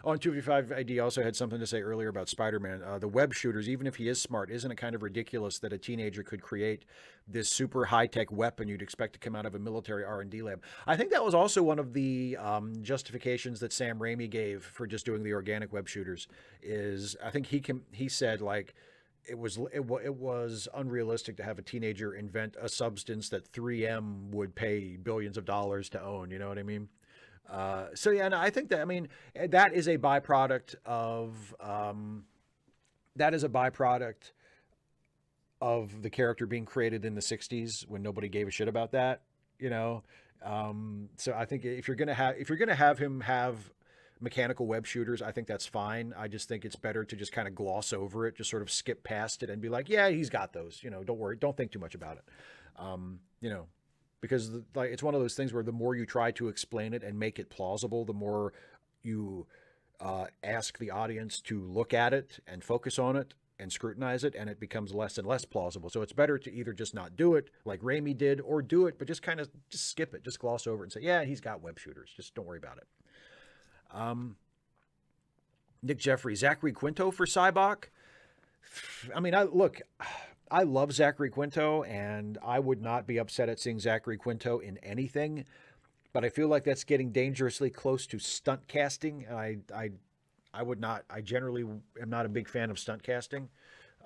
Oh, and 255 ID also had something to say earlier about Spider-Man. The web shooters, even if he is smart, isn't it kind of ridiculous that a teenager could create this super high-tech weapon you'd expect to come out of a military R&D lab? I think that was also one of the justifications that Sam Raimi gave for just doing the organic web shooters. Is I think he said like it was unrealistic to have a teenager invent a substance that 3M would pay billions of dollars to own. You know what I mean? So yeah, and I think that, I mean, that is a byproduct of the character being created in the 60s when nobody gave a shit about that, you know? So I think if you're going to have him have mechanical web shooters, I think that's fine. I just think it's better to just kind of gloss over it, just sort of skip past it and be like, yeah, he's got those, you know, don't worry. Don't think too much about it. You know, because like it's one of those things where the more you try to explain it and make it plausible, the more you ask the audience to look at it and focus on it and scrutinize it, and it becomes less and less plausible. So it's better to either just not do it like Raimi did, or do it, but just kind of just skip it, just gloss over it and say, yeah, he's got web shooters. Just don't worry about it. Nick Jeffrey, Zachary Quinto for Cyboc. I mean, I love Zachary Quinto, and I would not be upset at seeing Zachary Quinto in anything, but I feel like that's getting dangerously close to stunt casting. I would not. I generally am not a big fan of stunt casting,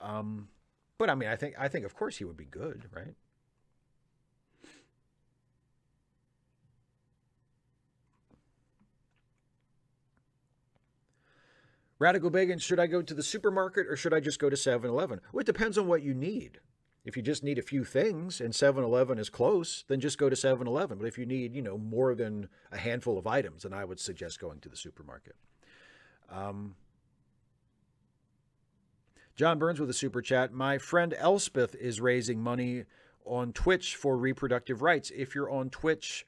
but I mean, I think of course he would be good, right? Radical Bacon, should I go to the supermarket or should I just go to 7-Eleven? Well, it depends on what you need. If you just need a few things and 7-Eleven is close, then just go to 7-Eleven. But if you need, you know, more than a handful of items, then I would suggest going to the supermarket. John Burns with a super chat. My friend Elspeth is raising money on Twitch for reproductive rights. If you're on Twitch,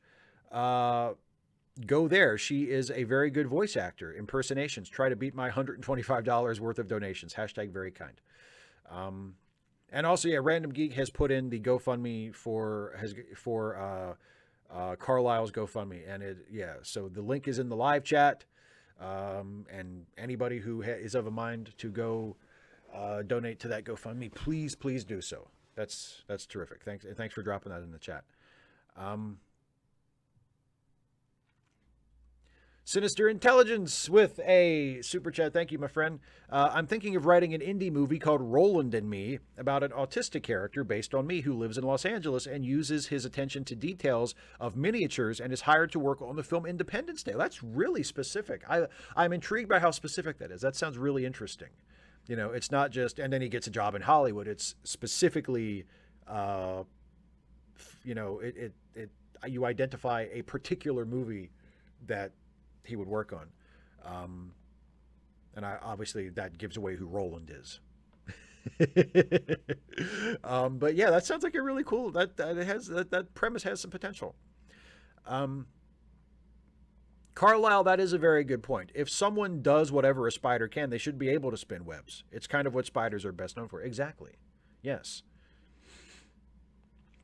go there. She is a very good voice actor. Impersonations. Try to beat my $125 worth of donations. Hashtag very kind. And also, yeah, Random Geek has put in the GoFundMe for Carlisle's GoFundMe, and so the link is in the live chat. And anybody who is of a mind to go donate to that GoFundMe, please do so. That's terrific. Thanks for dropping that in the chat. Sinister Intelligence with a super chat. Thank you, my friend. I'm thinking of writing an indie movie called Roland and Me about an autistic character based on me who lives in Los Angeles and uses his attention to details of miniatures and is hired to work on the film Independence Day. That's really specific. I'm intrigued by how specific that is. That sounds really interesting. You know, it's not just, and then he gets a job in Hollywood. It's specifically, you identify a particular movie that he would work on. And obviously that gives away who Roland is. But yeah, that sounds like a really cool, that premise has some potential. Carlisle, that is a very good point. If someone does whatever a spider can, they should be able to spin webs. It's kind of what spiders are best known for. Exactly. Yes.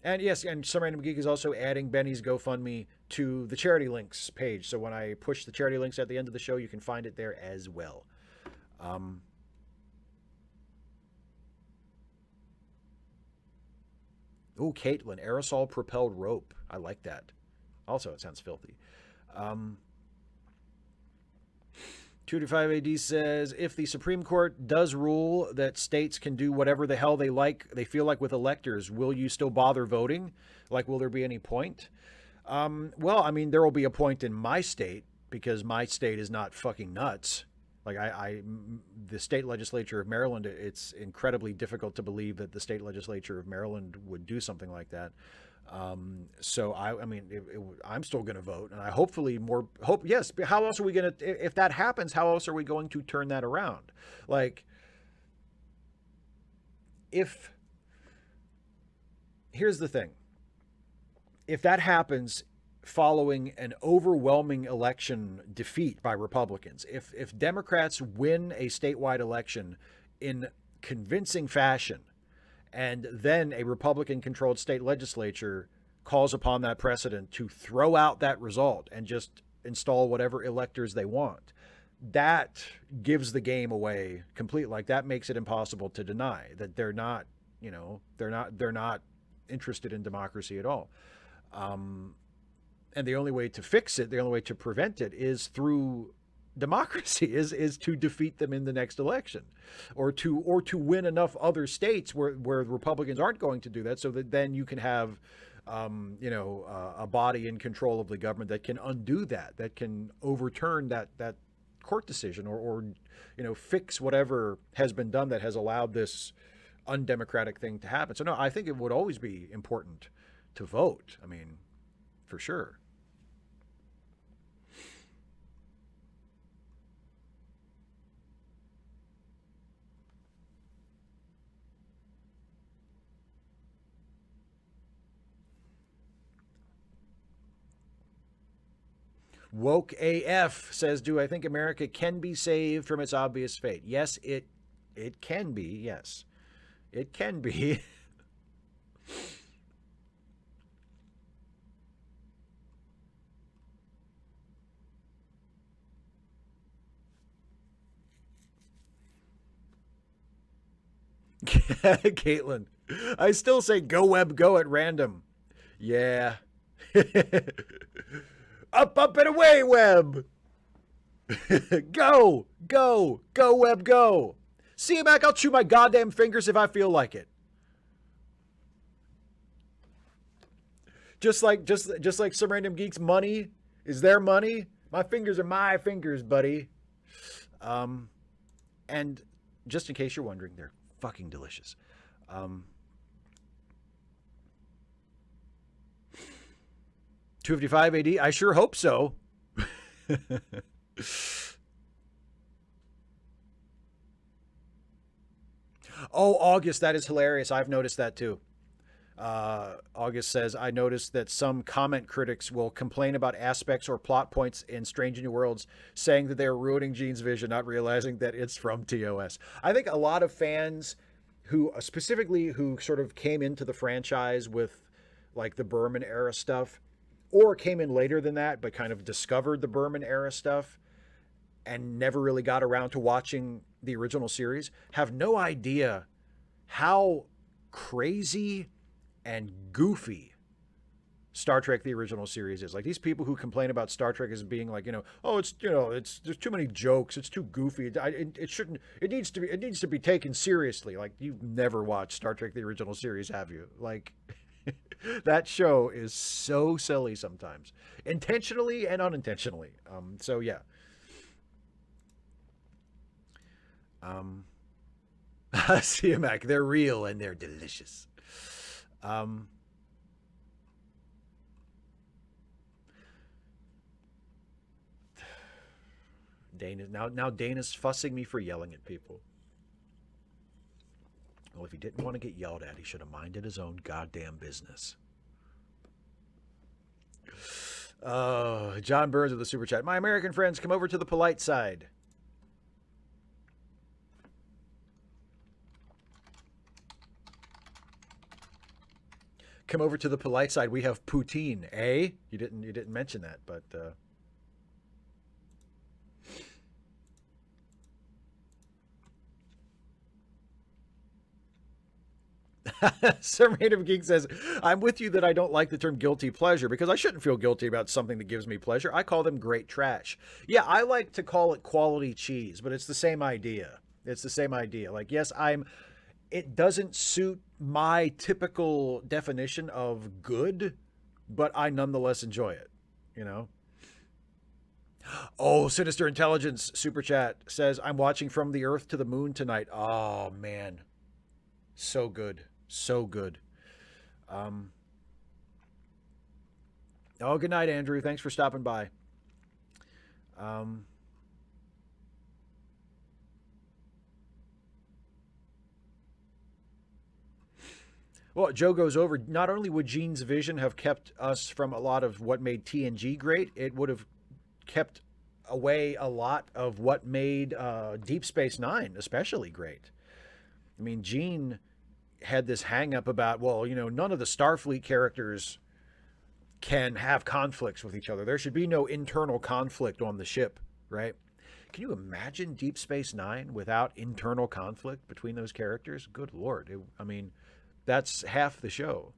And yes, and Some Random Geek is also adding Benny's GoFundMe to the charity links page. So when I push the charity links at the end of the show, you can find it there as well. Oh, Caitlin, aerosol propelled rope. I like that. Also, it sounds filthy. 225 AD says, if the Supreme Court does rule that states can do whatever the hell they feel like with electors, will you still bother voting? Like, will there be any point? Well, I mean, there will be a point in my state because my state is not fucking nuts. Like the state legislature of Maryland, it's incredibly difficult to believe that the state legislature of Maryland would do something like that. So I'm still going to vote, and I yes. But how else are we going to, if that happens, how else are we going to turn that around? Like, here's the thing. If that happens following an overwhelming election defeat by Republicans, if Democrats win a statewide election in convincing fashion, and then a Republican-controlled state legislature calls upon that precedent to throw out that result and just install whatever electors they want, that gives the game away completely. Like, that makes it impossible to deny that they're not interested in democracy at all. And the only way to fix it, the only way to prevent it, is through democracy, is to defeat them in the next election, or to win enough other states where Republicans aren't going to do that, so that then you can have a body in control of the government that can undo that can overturn that court decision, or fix whatever has been done that has allowed this undemocratic thing to happen. So no, I think it would always be important to vote. I mean, for sure. Woke AF says, do I think America can be saved from its obvious fate? Yes, it can be. Yes, it can be. Caitlin, I still say go web go at random. Yeah. Up, and away, web. Go, web, go. See you back. I'll chew my goddamn fingers if I feel like it. Just like Some Random Geeks' money is their money. My fingers are my fingers, buddy. And just in case you're wondering, they're fucking delicious. 255 AD, I sure hope so. Oh, August, that is hilarious. I've noticed that too. August says, I noticed that some comment critics will complain about aspects or plot points in Strange New Worlds, saying that they're ruining Gene's vision, not realizing that it's from TOS. I think a lot of fans who, specifically who sort of came into the franchise with like the Berman era stuff, or came in later than that, but kind of discovered the Berman era stuff and never really got around to watching the original series, have no idea how crazy and goofy Star Trek the original series is. Like, these people who complain about Star Trek as being like, oh, it's, there's too many jokes, it's too goofy, it shouldn't, it needs to be taken seriously. Like, you've never watched Star Trek the original series, have you? Like, that show is so silly sometimes, intentionally and unintentionally. So yeah. CMAC, they're real and they're delicious. Dana, now Dana's fussing me for yelling at people. Well, if he didn't want to get yelled at, he should have minded his own goddamn business. John Burns with the super chat. My American friends, come over to the polite side. Come over to the polite side. We have poutine, eh? You didn't mention that, but Some random geek says, I'm with you that I don't like the term guilty pleasure because I shouldn't feel guilty about something that gives me pleasure. I call them great trash. Yeah, I like to call it quality cheese, but it's the same idea. It's the same idea. Like, yes, it doesn't suit my typical definition of good, but I nonetheless enjoy it, Oh, Sinister Intelligence super chat says, I'm watching From the Earth to the Moon tonight. Oh, man. So good. So good. Oh, good night, Andrew. Thanks for stopping by. Well, Joe goes over, not only would Gene's vision have kept us from a lot of what made TNG great, it would have kept away a lot of what made Deep Space Nine especially great. I mean, Gene had this hang up about, well, none of the Starfleet characters can have conflicts with each other. There should be no internal conflict on the ship, right? Can you imagine Deep Space Nine without internal conflict between those characters? Good Lord. That's half the show.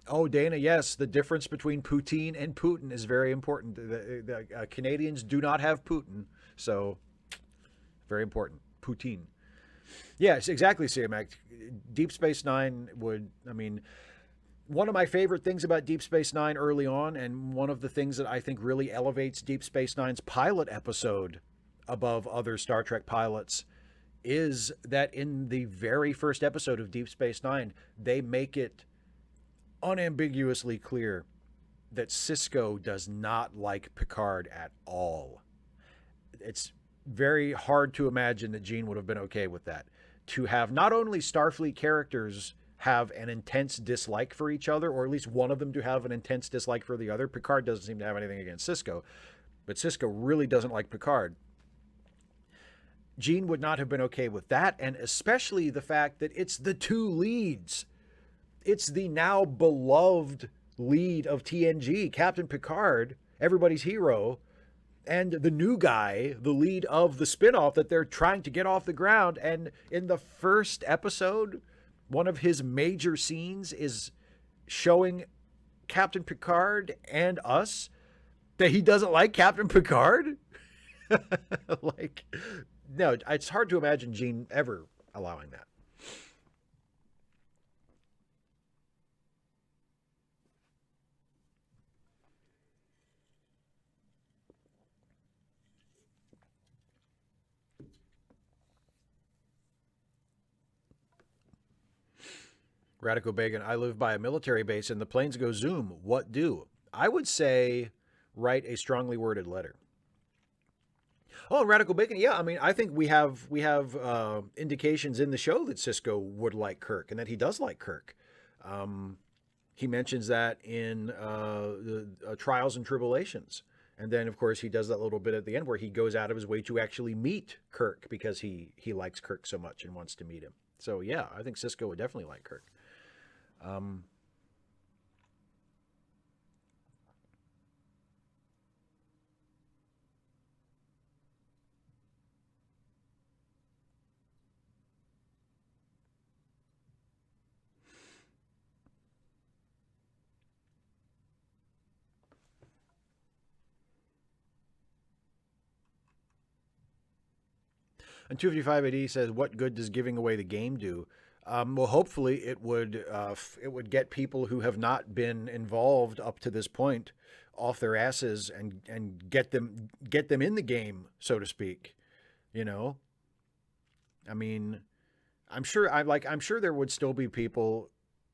Oh, Dana, yes, the difference between poutine and Putin is very important. The Canadians do not have Putin, so very important. Poutine. Yes, exactly, CMAC. Deep Space Nine one of my favorite things about Deep Space Nine early on, and one of the things that I think really elevates Deep Space Nine's pilot episode above other Star Trek pilots, is that in the very first episode of Deep Space Nine, they make it unambiguously clear that Sisko does not like Picard at all. It's very hard to imagine that Gene would have been okay with that. To have not only Starfleet characters have an intense dislike for each other, or at least one of them to have an intense dislike for the other. Picard doesn't seem to have anything against Sisko, but Sisko really doesn't like Picard. Gene would not have been okay with that, and especially the fact that it's the two leads. It's the now beloved lead of TNG, Captain Picard, everybody's hero, and the new guy, the lead of the spinoff that they're trying to get off the ground. And in the first episode, one of his major scenes is showing Captain Picard and us that he doesn't like Captain Picard. Like, no, it's hard to imagine Gene ever allowing that. Radical Bacon, I live by a military base and the planes go zoom. What do? I would say write a strongly worded letter. Oh, and Radical Bacon. Yeah, I mean, I think we have indications in the show that Sisko would like Kirk and that he does like Kirk. He mentions that in the Trials and Tribulations. And then, of course, he does that little bit at the end where he goes out of his way to actually meet Kirk because he likes Kirk so much and wants to meet him. So, yeah, I think Sisko would definitely like Kirk. And 255 AD says, "What good does giving away the game do?" Well, hopefully it would get people who have not been involved up to this point off their asses and get them in the game, so to speak. You know, I mean, I'm sure there would still be people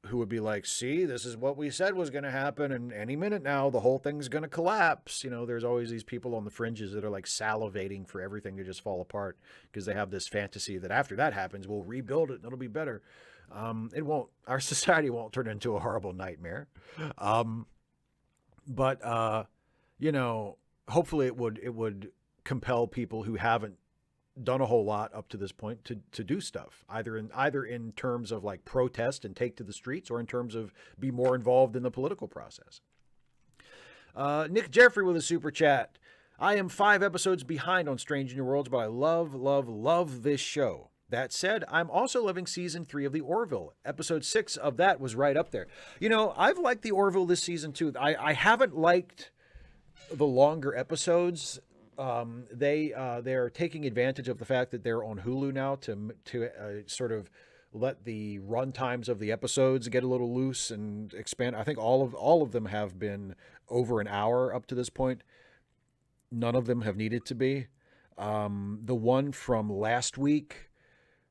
who would be like, "See, this is what we said was going to happen, and any minute now, the whole thing's going to collapse." You know, there's always these people on the fringes that are like salivating for everything to just fall apart because they have this fantasy that after that happens, we'll rebuild it and it'll be better. It won't. Our society won't turn into a horrible nightmare. But you know, hopefully it would compel people who haven't done a whole lot up to this point to do stuff either in terms of like protest and take to the streets or in terms of be more involved in the political process. Nick Jeffrey with a super chat. I am 5 episodes behind on Strange New Worlds, but I love this show. That said, I'm also loving season 3 of the Orville. Episode 6 of that was right up there. You know, I've liked the Orville this season too. I haven't liked the longer episodes. They're taking advantage of the fact that they're on Hulu now to sort of let the run times of the episodes get a little loose and expand. I think all of them have been over an hour up to this point. None of them have needed to be. The one from last week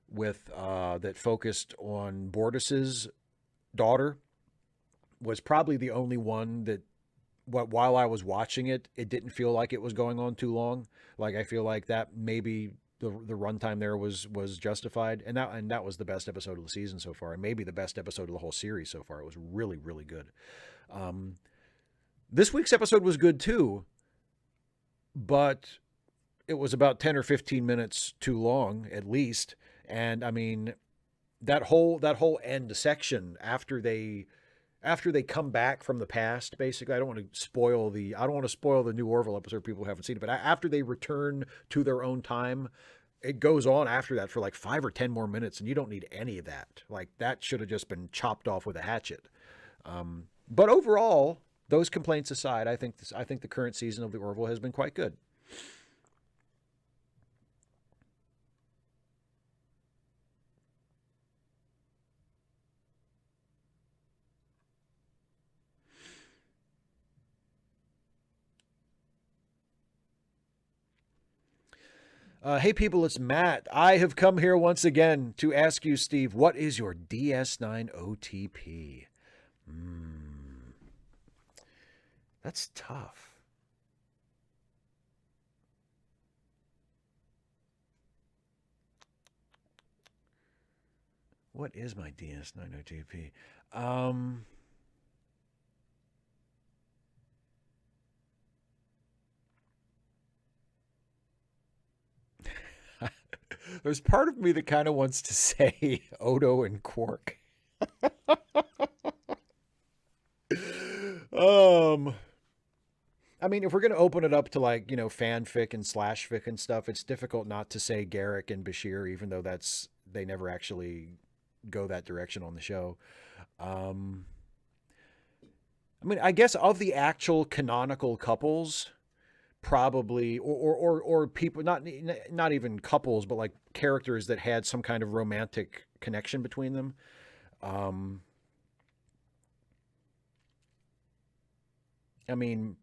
with that focused on Bortus's daughter was probably the only one that while I was watching it, it didn't feel like it was going on too long. Like I feel like that maybe the runtime there was justified, and that was the best episode of the season so far, and maybe the best episode of the whole series so far. It was really, really good. This week's episode was good too, but it was about 10 or 15 minutes too long at least. And I mean, that whole end section after they come back from the past, basically, I don't want to spoil the new Orville episode. People who haven't seen it, but after they return to their own time, it goes on after that for like 5 or 10 more minutes, and you don't need any of that. Like that should have just been chopped off with a hatchet. But overall, those complaints aside, I think the current season of the Orville has been quite good. Hey people, it's Matt. I have come here once again to ask you, Steve, what is your DS9 OTP? That's tough. What is my DS9 OTP? There's part of me that kind of wants to say Odo and Quark. I mean, if we're going to open it up to like, you know, fanfic and /fic and stuff, it's difficult not to say Garrick and Bashir, even though they never actually go that direction on the show. I mean, I guess of the actual canonical couples, probably or people not even couples, but like characters that had some kind of romantic connection between them. I mean,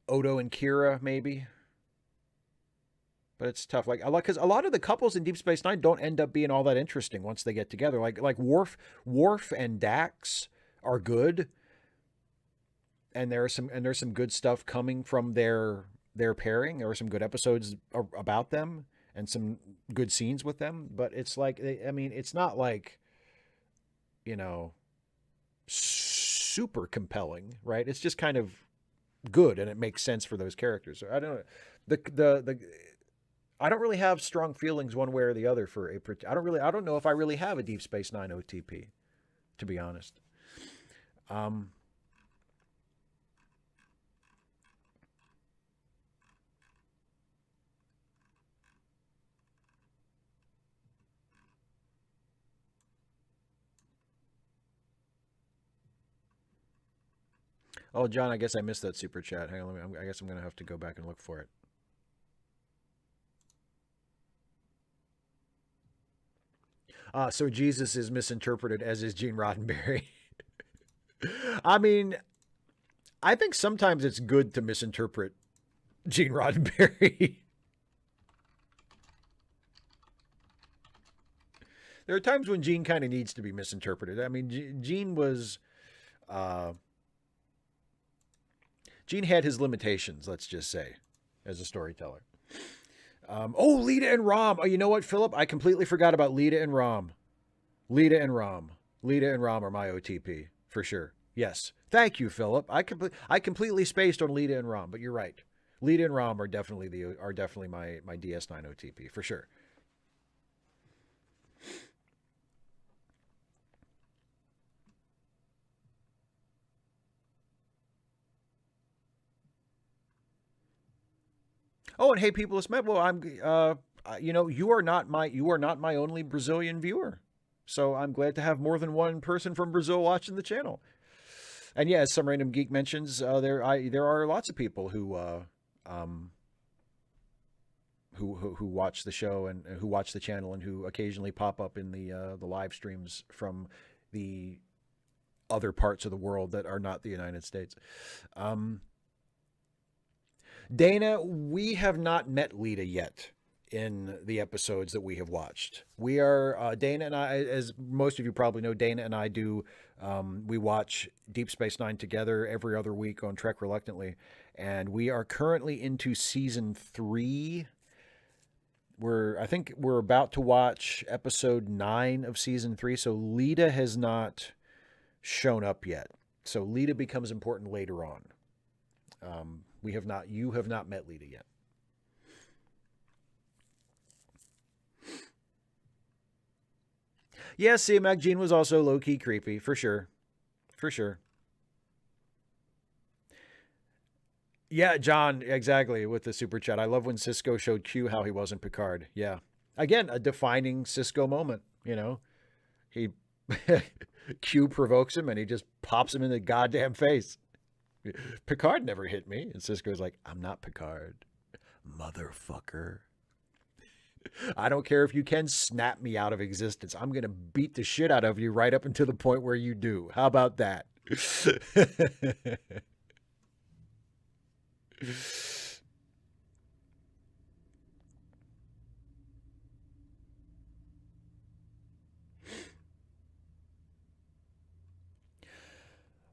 Odo and Kira maybe, but it's tough. Like because a lot of the couples in Deep Space Nine don't end up being all that interesting once they get together. Like Worf and Dax are good, and there's some good stuff coming from their pairing. There are some good episodes about them and some good scenes with them, but it's like, I mean, it's not like, you know, super compelling, right? It's just kind of good, and it makes sense for those characters. So I don't know. The I don't really have strong feelings one way or the other for a. I don't know if I really have a Deep Space Nine OTP, to be honest. Um, oh, John, I guess I missed that super chat. Hang on, I guess I'm gonna have to go back and look for it. So Jesus is misinterpreted, as is Gene Roddenberry. I mean, I think sometimes it's good to misinterpret Gene Roddenberry. There are times when Gene kind of needs to be misinterpreted. I mean, Gene was, uh, Gene had his limitations, let's just say, as a storyteller. Oh, Lita and Rom. Oh, you know what, Philip? I completely forgot about Lita and Rom. Lita and Rom. Lita and Rom are my OTP for sure. Yes. Thank you, Philip. I completely spaced on Lita and Rom, but you're right. Lita and Rom are definitely my DS9 OTP for sure. Oh, and hey, people, it's met. Well, you are not my only Brazilian viewer, so I'm glad to have more than one person from Brazil watching the channel. And yeah, as some random geek mentions, there are lots of people um, who watch the show and who watch the channel and who occasionally pop up in the live streams from the other parts of the world that are not the United States. Dana, we have not met Lita yet in the episodes that we have watched. We are, Dana and I, as most of you probably know, Dana and I do, we watch Deep Space Nine together every other week on Trek Reluctantly. And we are currently into season 3. I think we're about to watch episode 9 of season 3. So Lita has not shown up yet. So Lita becomes important later on. You have not met Lita yet. Yeah, CMAC Gene was also low-key creepy, for sure. For sure. Yeah, John, exactly, with the super chat. I love when Cisco showed Q how he wasn't Picard. Yeah. Again, a defining Cisco moment, you know? He Q provokes him and he just pops him in the goddamn face. Picard never hit me. And Cisco's like, I'm not Picard. Motherfucker. I don't care if you can snap me out of existence. I'm going to beat the shit out of you right up until the point where you do. How about that?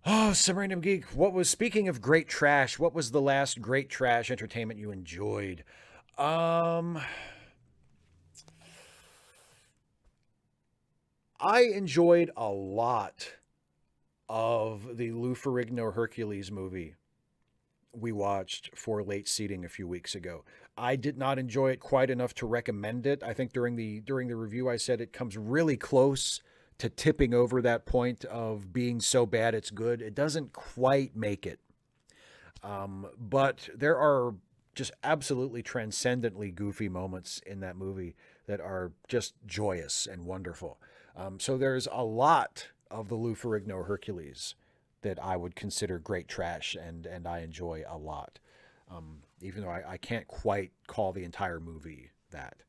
Oh, some random geek. Speaking of great trash, what was the last great trash entertainment you enjoyed? I enjoyed a lot of the Lou Ferrigno Hercules movie we watched for late seating a few weeks ago. I did not enjoy it quite enough to recommend it. I think during the review I said it comes really close to tipping over that point of being so bad it's good. It doesn't quite make it. But there are just absolutely transcendently goofy moments in that movie that are just joyous and wonderful. So there's a lot of the Lou Ferrigno Hercules that I would consider great trash and I enjoy a lot. Even though I can't quite call the entire movie that.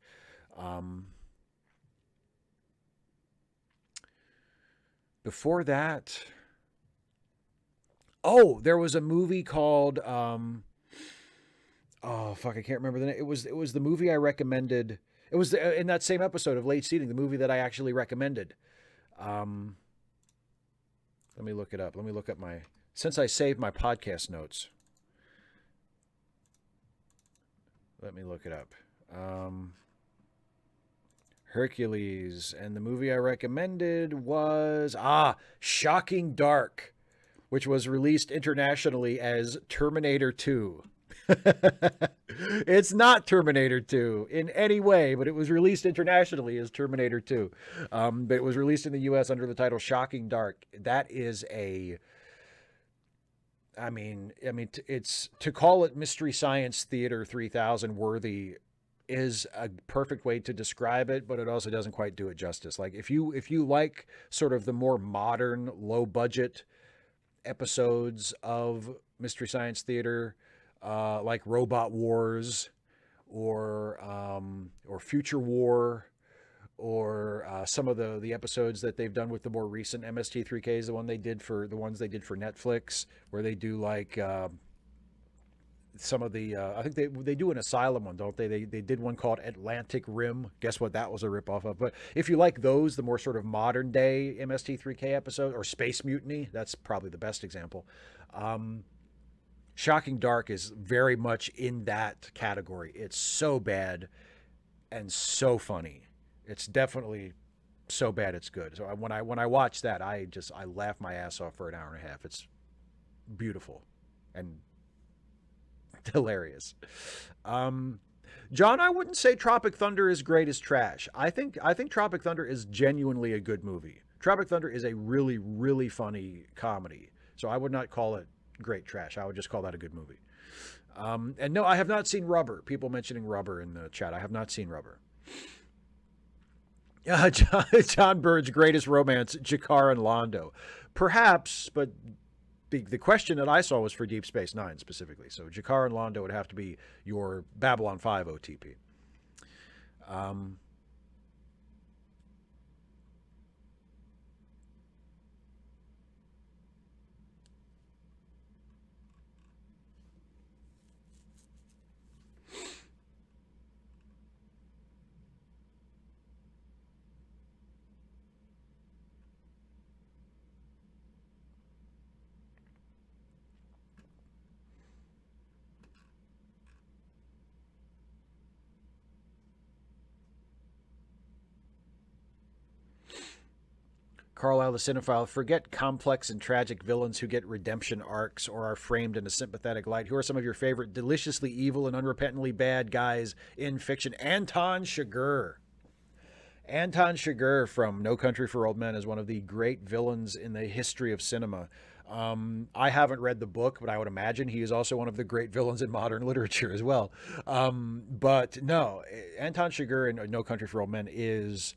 Before that, there was a movie called oh fuck, I can't remember the name. It was the movie I recommended. It was in that same episode of Late Seating, the movie that I actually recommended. Let me look it up. Let me look up my, since I saved my podcast notes. Let me look it up. Hercules, and the movie I recommended was Shocking Dark, which was released internationally as Terminator 2. It's not Terminator 2 in any way, but it was released internationally as Terminator 2. But it was released in the US under the title Shocking Dark. That is it's, to call it Mystery Science Theater 3000 worthy is a perfect way to describe it, but it also doesn't quite do it justice. Like if you like sort of the more modern, low budget episodes of Mystery Science Theater, like Robot Wars or Future War, or some of the episodes that they've done with the more recent MST3Ks, the ones they did for Netflix, where they do like some of the I think they do an Asylum one, don't they? They did one called Atlantic Rim. Guess what that was a ripoff of. But if you like those, the more sort of modern day MST3K episode, or Space Mutiny, that's probably the best example. Shocking Dark is very much in that category. It's so bad and so funny. It's definitely so bad it's good. So when I watch that, I laugh my ass off for an hour and a half. It's beautiful and hilarious. John, I wouldn't say Tropic Thunder is great as trash. I think Tropic Thunder is genuinely a good movie. Tropic Thunder is a really, really funny comedy. So I would not call it great trash. I would just call that a good movie. And no, I have not seen Rubber. People mentioning Rubber in the chat. I have not seen Rubber. John Bird's greatest romance, Jakar and Londo. Perhaps, but the question that I saw was for Deep Space Nine specifically. So Jakar and Londo would have to be your Babylon 5 OTP. Carlisle the Cinephile, forget complex and tragic villains who get redemption arcs or are framed in a sympathetic light. Who are some of your favorite deliciously evil and unrepentantly bad guys in fiction? Anton Chigurh. Anton Chigurh from No Country for Old Men is one of the great villains in the history of cinema. I haven't read the book, but I would imagine he is also one of the great villains in modern literature as well. But no, Anton Chigurh in No Country for Old Men is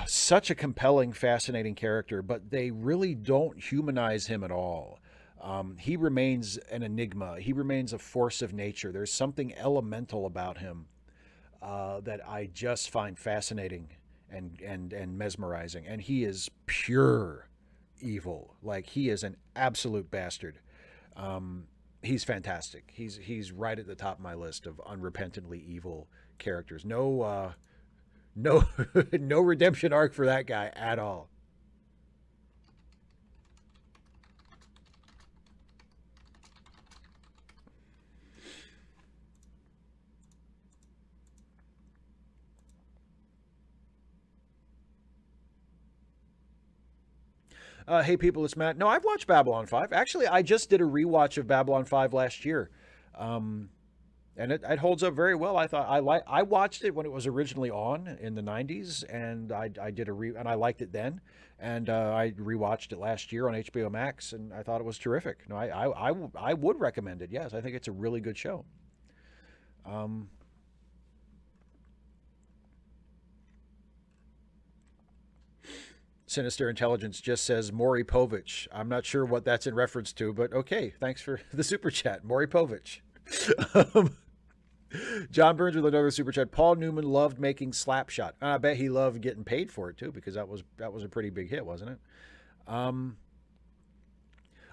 such a compelling, fascinating character, but they really don't humanize him at all. He remains an enigma. He remains a force of nature. There's something elemental about him that I just find fascinating and mesmerizing. And he is pure evil. Like, he is an absolute bastard. He's fantastic. He's right at the top of my list of unrepentantly evil characters. No redemption arc for that guy at all. Hey people, it's Matt. No, I've watched Babylon 5. Actually, I just did a rewatch of Babylon 5 last year. And it holds up very well. I watched it when it was originally on in the 90s, and I did and I liked it then, and I rewatched it last year on HBO Max, and I thought it was terrific. No, I would recommend it. Yes, I think it's a really good show. Sinister Intelligence just says Maury Povich. I'm not sure what that's in reference to, but okay. Thanks for the super chat, Maury Povich. John Burns with another super chat. Paul Newman loved making Slapshot. I bet he loved getting paid for it too, because that was a pretty big hit, wasn't it? Oh,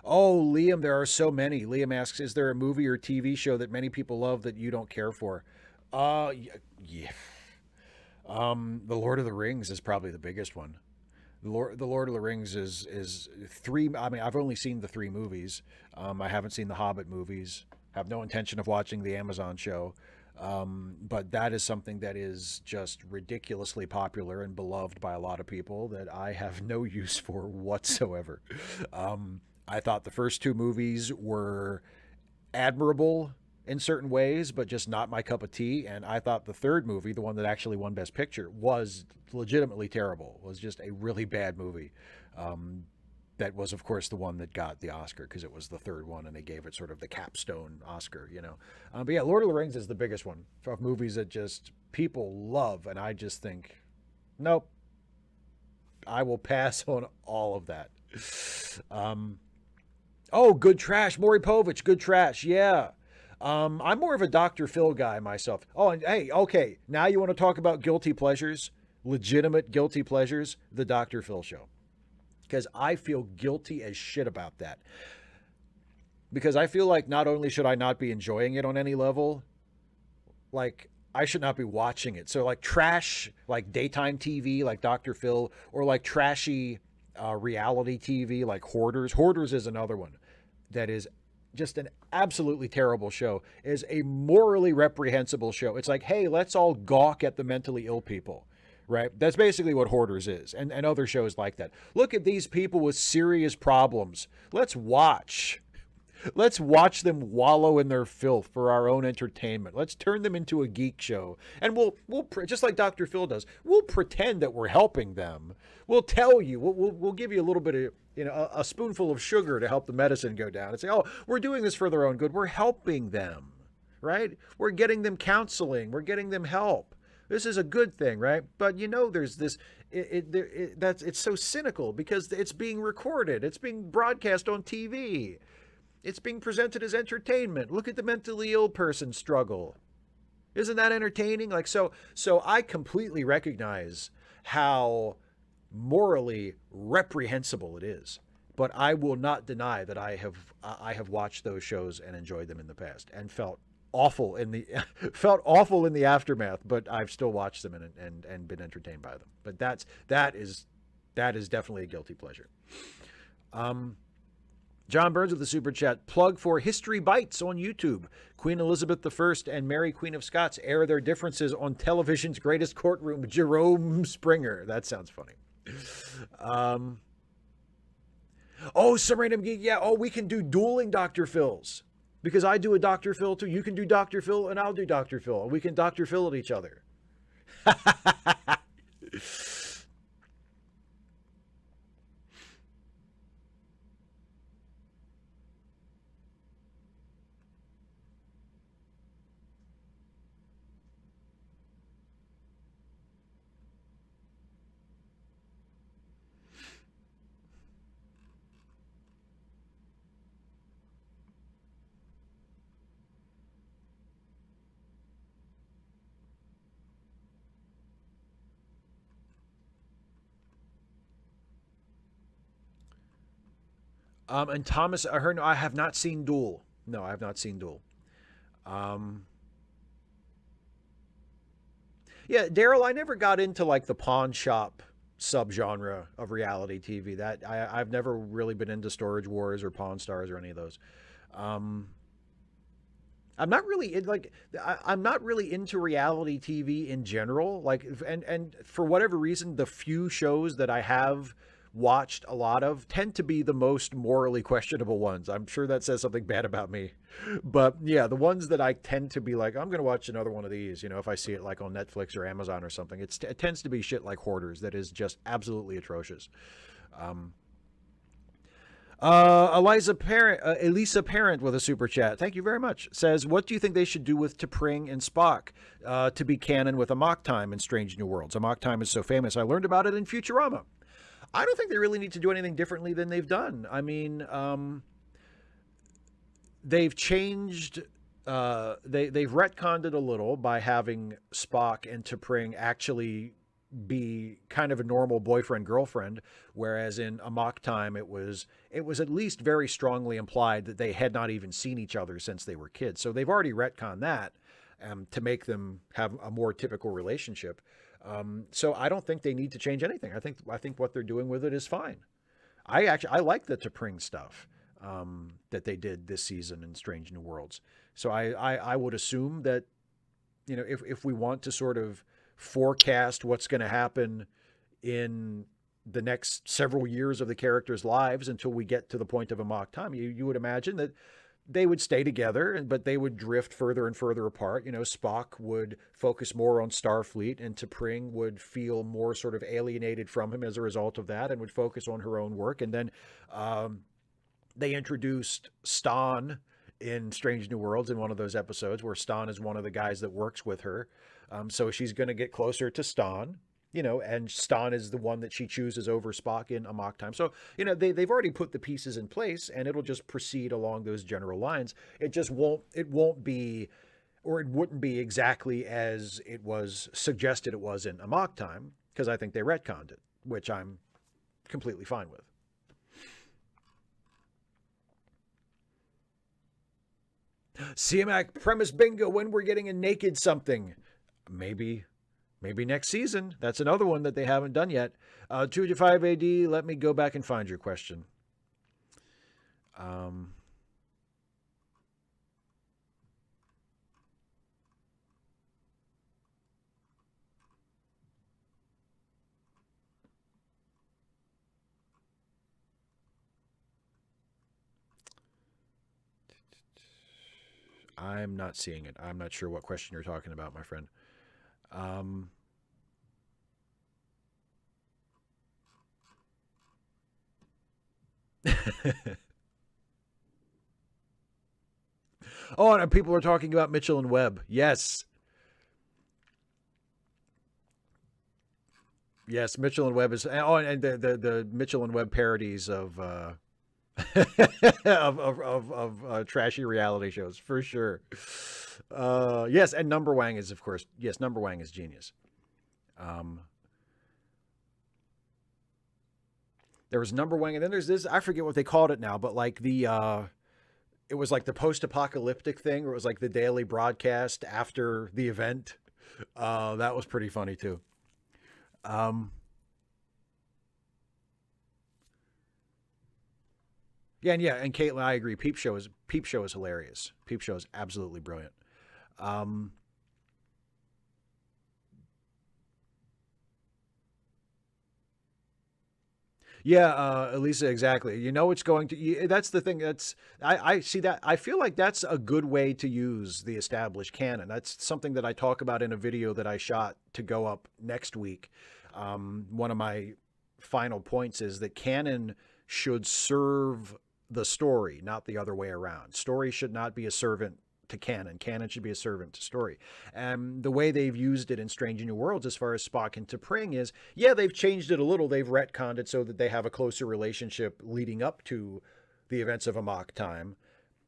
Liam, there are so many. Liam asks, is there a movie or TV show that many people love that you don't care for? Yeah. The Lord of the Rings is probably the biggest one. The Lord of the Rings is three. I mean, I've only seen the three movies. I haven't seen the Hobbit movies. Have no intention of watching the Amazon show. But that is something that is just ridiculously popular and beloved by a lot of people that I have no use for whatsoever. I thought the first two movies were admirable in certain ways, but just not my cup of tea. And I thought the third movie, the one that actually won Best Picture, was legitimately terrible. It was just a really bad movie. That was, of course, the one that got the Oscar because it was the third one, and they gave it sort of the capstone Oscar, you know. But yeah, Lord of the Rings is the biggest one of movies that just people love, and I just think, nope, I will pass on all of that. Oh, good trash, Maury Povich, good trash, yeah. I'm more of a Dr. Phil guy myself. Oh, and hey, okay, now you want to talk about guilty pleasures, legitimate guilty pleasures, the Dr. Phil show. Because I feel guilty as shit about that. Because I feel like not only should I not be enjoying it on any level, like I should not be watching it. So like trash, like daytime TV, like Dr. Phil, or like trashy reality TV, like Hoarders. Hoarders is another one that is just an absolutely terrible show, is a morally reprehensible show. It's like, hey, let's all gawk at the mentally ill people. Right? That's basically what Hoarders is, and other shows like that. Look at these people with serious problems. Let's watch. Let's watch them wallow in their filth for our own entertainment. Let's turn them into a geek show. And we'll just like Dr. Phil does, we'll pretend that we're helping them. We'll tell you, we'll give you a little bit of, you know, a spoonful of sugar to help the medicine go down and say, oh, we're doing this for their own good. We're helping them, right? We're getting them counseling. We're getting them help. This is a good thing, right? But you know, there's this, it's so cynical because it's being recorded. It's being broadcast on TV. It's being presented as entertainment. Look at the mentally ill person struggle. Isn't that entertaining? Like, so I completely recognize how morally reprehensible it is, but I will not deny that I have watched those shows and enjoyed them in the past and felt awful in the aftermath, but I've still watched them and been entertained by them. But that is definitely a guilty pleasure. John Burns with the super chat. Plug for History Bites on YouTube. Queen Elizabeth I and Mary Queen of Scots air their differences on television's greatest courtroom. Jerome Springer. That sounds funny. Oh, some random geek. Yeah. Oh, we can do dueling Dr. Phils. Because I do a Dr. Phil too. You can do Dr. Phil and I'll do Dr. Phil. And we can Dr. Phil at each other. And Thomas, I heard, I have not seen Duel. No, I have not seen Duel. Yeah, Daryl, I never got into like the pawn shop subgenre of reality TV. That I've never really been into Storage Wars or Pawn Stars or any of those. I'm not really I'm not really into reality TV in general. Like, and for whatever reason, the few shows that I have watched a lot of tend to be the most morally questionable ones. I'm sure that says something bad about me, but yeah, the ones that I tend to be like, I'm going to watch another one of these, you know, if I see it like on Netflix or Amazon or something, it tends to be shit like Hoarders that is just absolutely atrocious. Elisa Parent with a super chat. Thank you very much. Says, what do you think they should do with T'Pring and Spock to be canon with Amok Time in Strange New Worlds? Amok Time is so famous. I learned about it in Futurama. I don't think they really need to do anything differently than they've done. I mean, they've changed, they've retconned it a little by having Spock and T'Pring actually be kind of a normal boyfriend-girlfriend, whereas in Amok Time it was at least very strongly implied that they had not even seen each other since they were kids. So they've already retconned that to make them have a more typical relationship. So I don't think they need to change anything. I think what they're doing with it is fine. I like the T'Pring stuff that they did this season in Strange New Worlds. So I would assume that, you know, if we want to sort of forecast what's going to happen in the next several years of the characters' lives until we get to the point of Amok Time, you would imagine that they would stay together, but they would drift further and further apart. You know, Spock would focus more on Starfleet, and T'Pring would feel more sort of alienated from him as a result of that and would focus on her own work. And then they introduced Stan in Strange New Worlds in one of those episodes where Stan is one of the guys that works with her. So she's going to get closer to Stan, you know, and Stan is the one that she chooses over Spock in Amok Time. So, you know, they've already put the pieces in place, and it'll just proceed along those general lines. It won't be, or it wouldn't be exactly as it was suggested it was in Amok Time, because I think they retconned it, which I'm completely fine with. CMAC premise bingo, when we're getting a naked something. Maybe next season. That's another one that they haven't done yet. 255 AD, let me go back and find your question. I'm not seeing it. I'm not sure what question you're talking about, my friend. Oh, and people are talking about Mitchell and Webb. Yes. Yes, Mitchell and Webb is. Oh, and the Mitchell and Webb parodies of of trashy reality shows for sure. Yes, and Number Wang is, of course, yes, Number Wang is genius. There was Number Wang, and then there's this, I forget what they called it now, but like it was like the post-apocalyptic thing, where it was like the daily broadcast after the event. That was pretty funny too. Yeah, and Caitlin, I agree. Peep Show is hilarious. Peep Show is absolutely brilliant. Um, yeah, Elisa, exactly. You know, it's going to. That's the thing. I see that. I feel like that's a good way to use the established canon. That's something that I talk about in a video that I shot to go up next week. One of my final points is that canon should serve the story, not the other way around. Story should not be a servant to canon. Canon should be a servant to story. And the way they've used it in Strange New Worlds as far as Spock and T'Pring is, yeah, they've changed it a little. They've retconned it so that they have a closer relationship leading up to the events of Amok Time,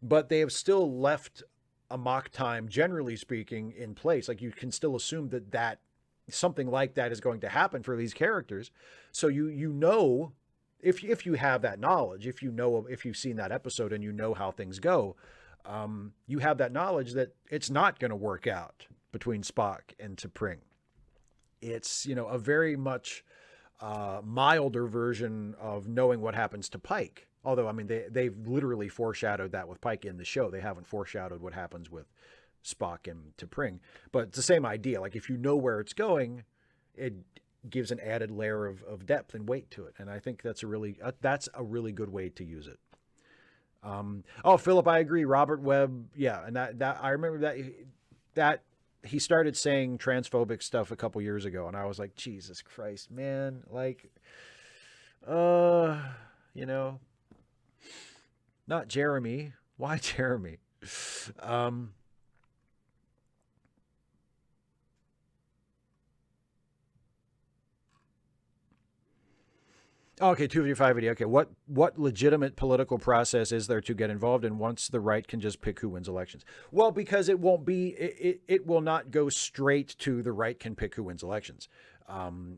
but they have still left Amok Time, generally speaking, in place. Like, you can still assume that something like that is going to happen for these characters. So you know, if you have that knowledge, if you've seen that episode and you know how things go, you have that knowledge that it's not going to work out between Spock and T'Pring. It's, you know, a very much milder version of knowing what happens to Pike. Although, I mean, they've literally foreshadowed that with Pike in the show. They haven't foreshadowed what happens with Spock and T'Pring. But it's the same idea. Like, if you know where it's going, it gives an added layer of depth and weight to it. And I think that's a really good way to use it. Oh, Philip, I agree. Robert Webb. Yeah. And that I remember that he started saying transphobic stuff a couple years ago. And I was like, Jesus Christ, man. Like, you know, not Jeremy. Why Jeremy? Okay, 255 video. Okay, what legitimate political process is there to get involved in once the right can just pick who wins elections? Well, because it will not go straight to the right can pick who wins elections.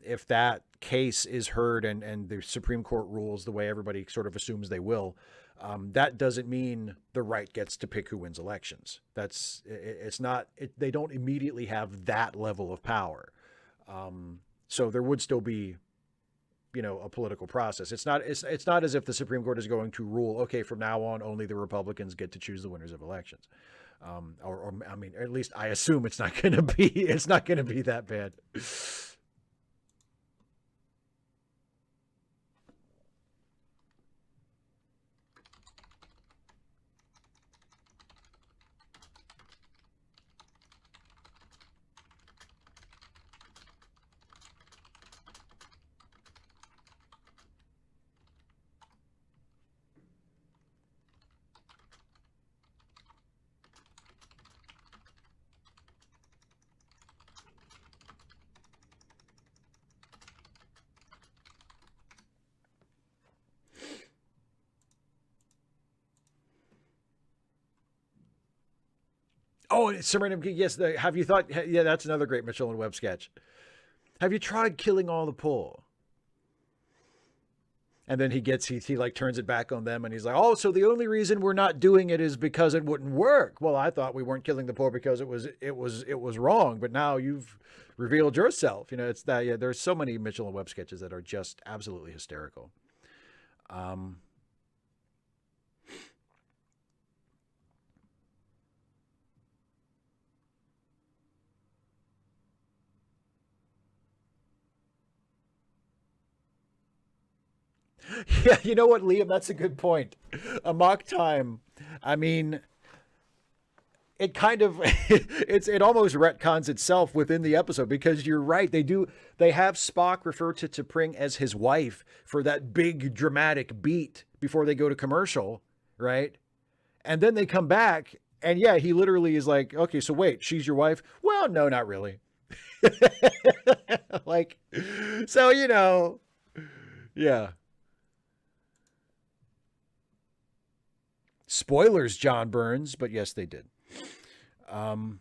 If that case is heard and the Supreme Court rules the way everybody sort of assumes they will, that doesn't mean the right gets to pick who wins elections. They don't immediately have that level of power. So there would still be, a political process. It's not as if the Supreme Court is going to rule, okay, from now on only the Republicans get to choose the winners of elections. Or I mean, at least I assume it's not going to be that bad. Oh, Serena, yes. Have you thought? Yeah, that's another great Mitchell and Webb sketch. Have you tried killing all the poor? And then he like turns it back on them, and he's like, "Oh, so the only reason we're not doing it is because it wouldn't work." Well, I thought we weren't killing the poor because it was wrong, but now you've revealed yourself. It's that. Yeah, there's so many Mitchell and Webb sketches that are just absolutely hysterical. Yeah, you know what, Liam? That's a good point. A mock time. I mean, it kind of it almost retcons itself within the episode, because you're right. They have Spock refer to T'Pring as his wife for that big dramatic beat before they go to commercial, right? And then they come back, and yeah, he literally is like, "Okay, so wait, she's your wife?" Well, no, not really. Like, so yeah. Spoilers, John Burns, but yes, they did. Um,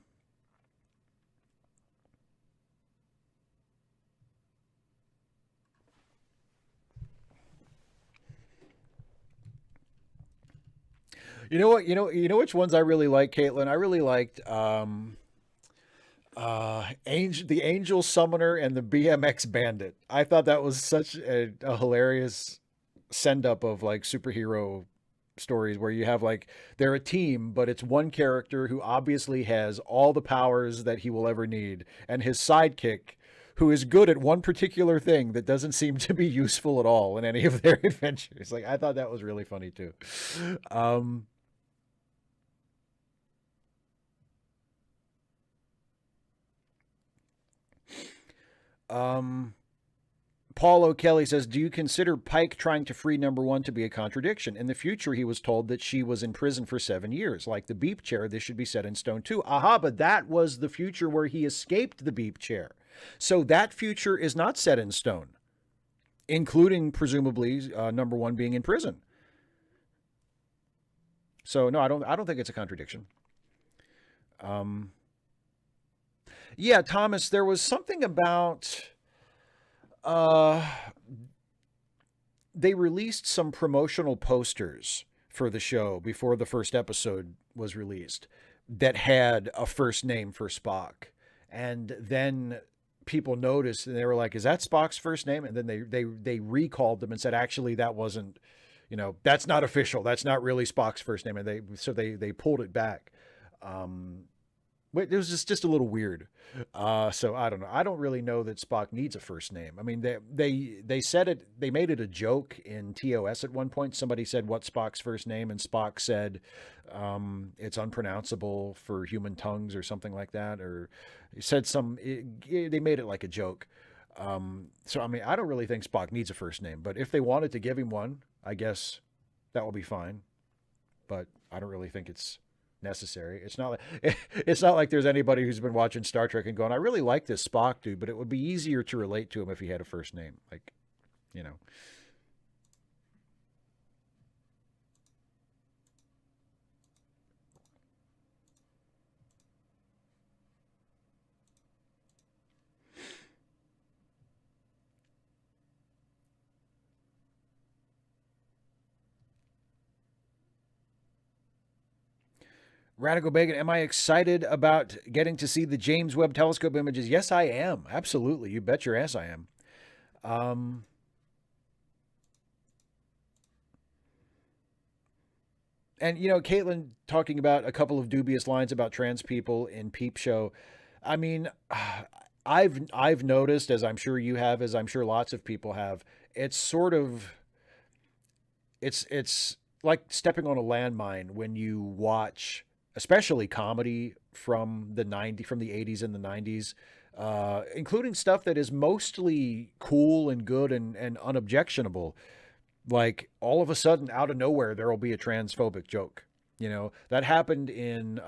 you know what? You know which ones I really like, Caitlin. I really liked the Angel Summoner and the BMX Bandit. I thought that was such a hilarious send up of like superhero stories where you have like they're a team, but it's one character who obviously has all the powers that he will ever need, and his sidekick who is good at one particular thing that doesn't seem to be useful at all in any of their adventures. Like, I thought that was really funny too. Um, um, Paul O'Kelly says, "Do you consider Pike trying to free number one to be a contradiction? In the future, he was told that she was in prison for 7 years. Like the beep chair, this should be set in stone too." Aha, but that was the future where he escaped the beep chair. So that future is not set in stone, including presumably number one being in prison. So no, I don't think it's a contradiction. Um, yeah, Thomas, there was something about uh, they released some promotional posters for the show before the first episode was released that had a first name for Spock. And then people noticed, and they were like, "Is that Spock's first name?" And then they recalled them and said, "Actually, that wasn't, that's not official. That's not really Spock's first name." And they pulled it back. It was just a little weird. So I don't know. I don't really know that Spock needs a first name. I mean, they said it. They made it a joke in TOS at one point. Somebody said, "What's Spock's first name?" And Spock said, "It's unpronounceable for human tongues," or something like that. Or he said they made it like a joke. So I mean, I don't really think Spock needs a first name. But if they wanted to give him one, I guess that will be fine. But I don't really think it's necessary. It's not like there's anybody who's been watching Star Trek and going, "I really like this Spock dude," but it would be easier to relate to him if he had a first name. Like, you know. Radical Bacon, am I excited about getting to see the James Webb Telescope images? Yes, I am. Absolutely. You bet your ass I am. And, you know, Caitlin talking about a couple of dubious lines about trans people in Peep Show. I mean, I've noticed, as I'm sure you have, as I'm sure lots of people have, it's sort of it's like stepping on a landmine when you watch, especially comedy from the 80s and the 90s, including stuff that is mostly cool and good and unobjectionable. Like all of a sudden, out of nowhere, there will be a transphobic joke. You know, that happened in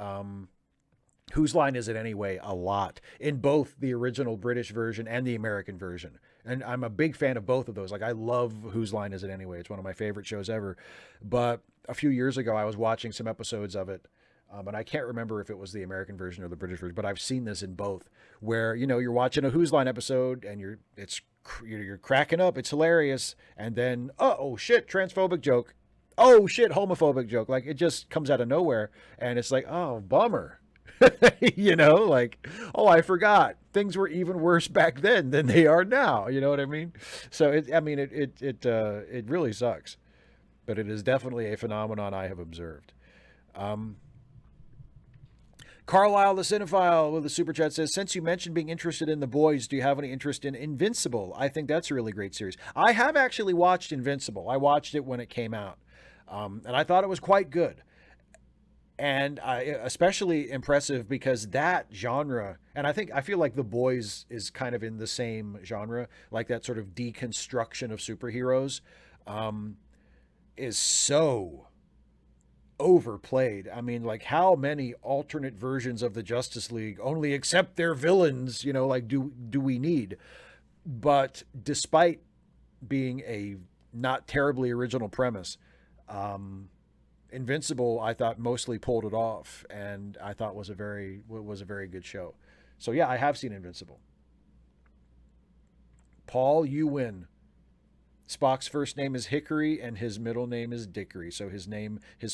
Whose Line Is It Anyway? A lot in both the original British version and the American version. And I'm a big fan of both of those. Like, I love Whose Line Is It Anyway? It's one of my favorite shows ever. But a few years ago, I was watching some episodes of it. And I can't remember if it was the American version or the British version, but I've seen this in both, where, you know, you're watching a Whose Line episode and you're cracking up. It's hilarious. And then, oh shit, transphobic joke. Oh shit, homophobic joke. Like, it just comes out of nowhere. And it's like, oh, bummer. You know, like, oh, I forgot things were even worse back then than they are now. You know what I mean? So it really sucks, but it is definitely a phenomenon I have observed. Carlisle the Cinephile with the super chat says, since you mentioned being interested in The Boys, do you have any interest in Invincible? I think that's a really great series. I have actually watched Invincible. I watched it when it came out, and I thought it was quite good. And especially impressive because that genre, and I feel like The Boys is kind of in the same genre, like that sort of deconstruction of superheroes, is so overplayed. I mean, like, how many alternate versions of the Justice League, only except their villains, you know, like, do we need? But despite being a not terribly original premise, Invincible, I thought, mostly pulled it off, and I thought was a very good show. So yeah, I have seen Invincible. Paul, you win. Spock's first name is Hickory and his middle name is Dickory. So his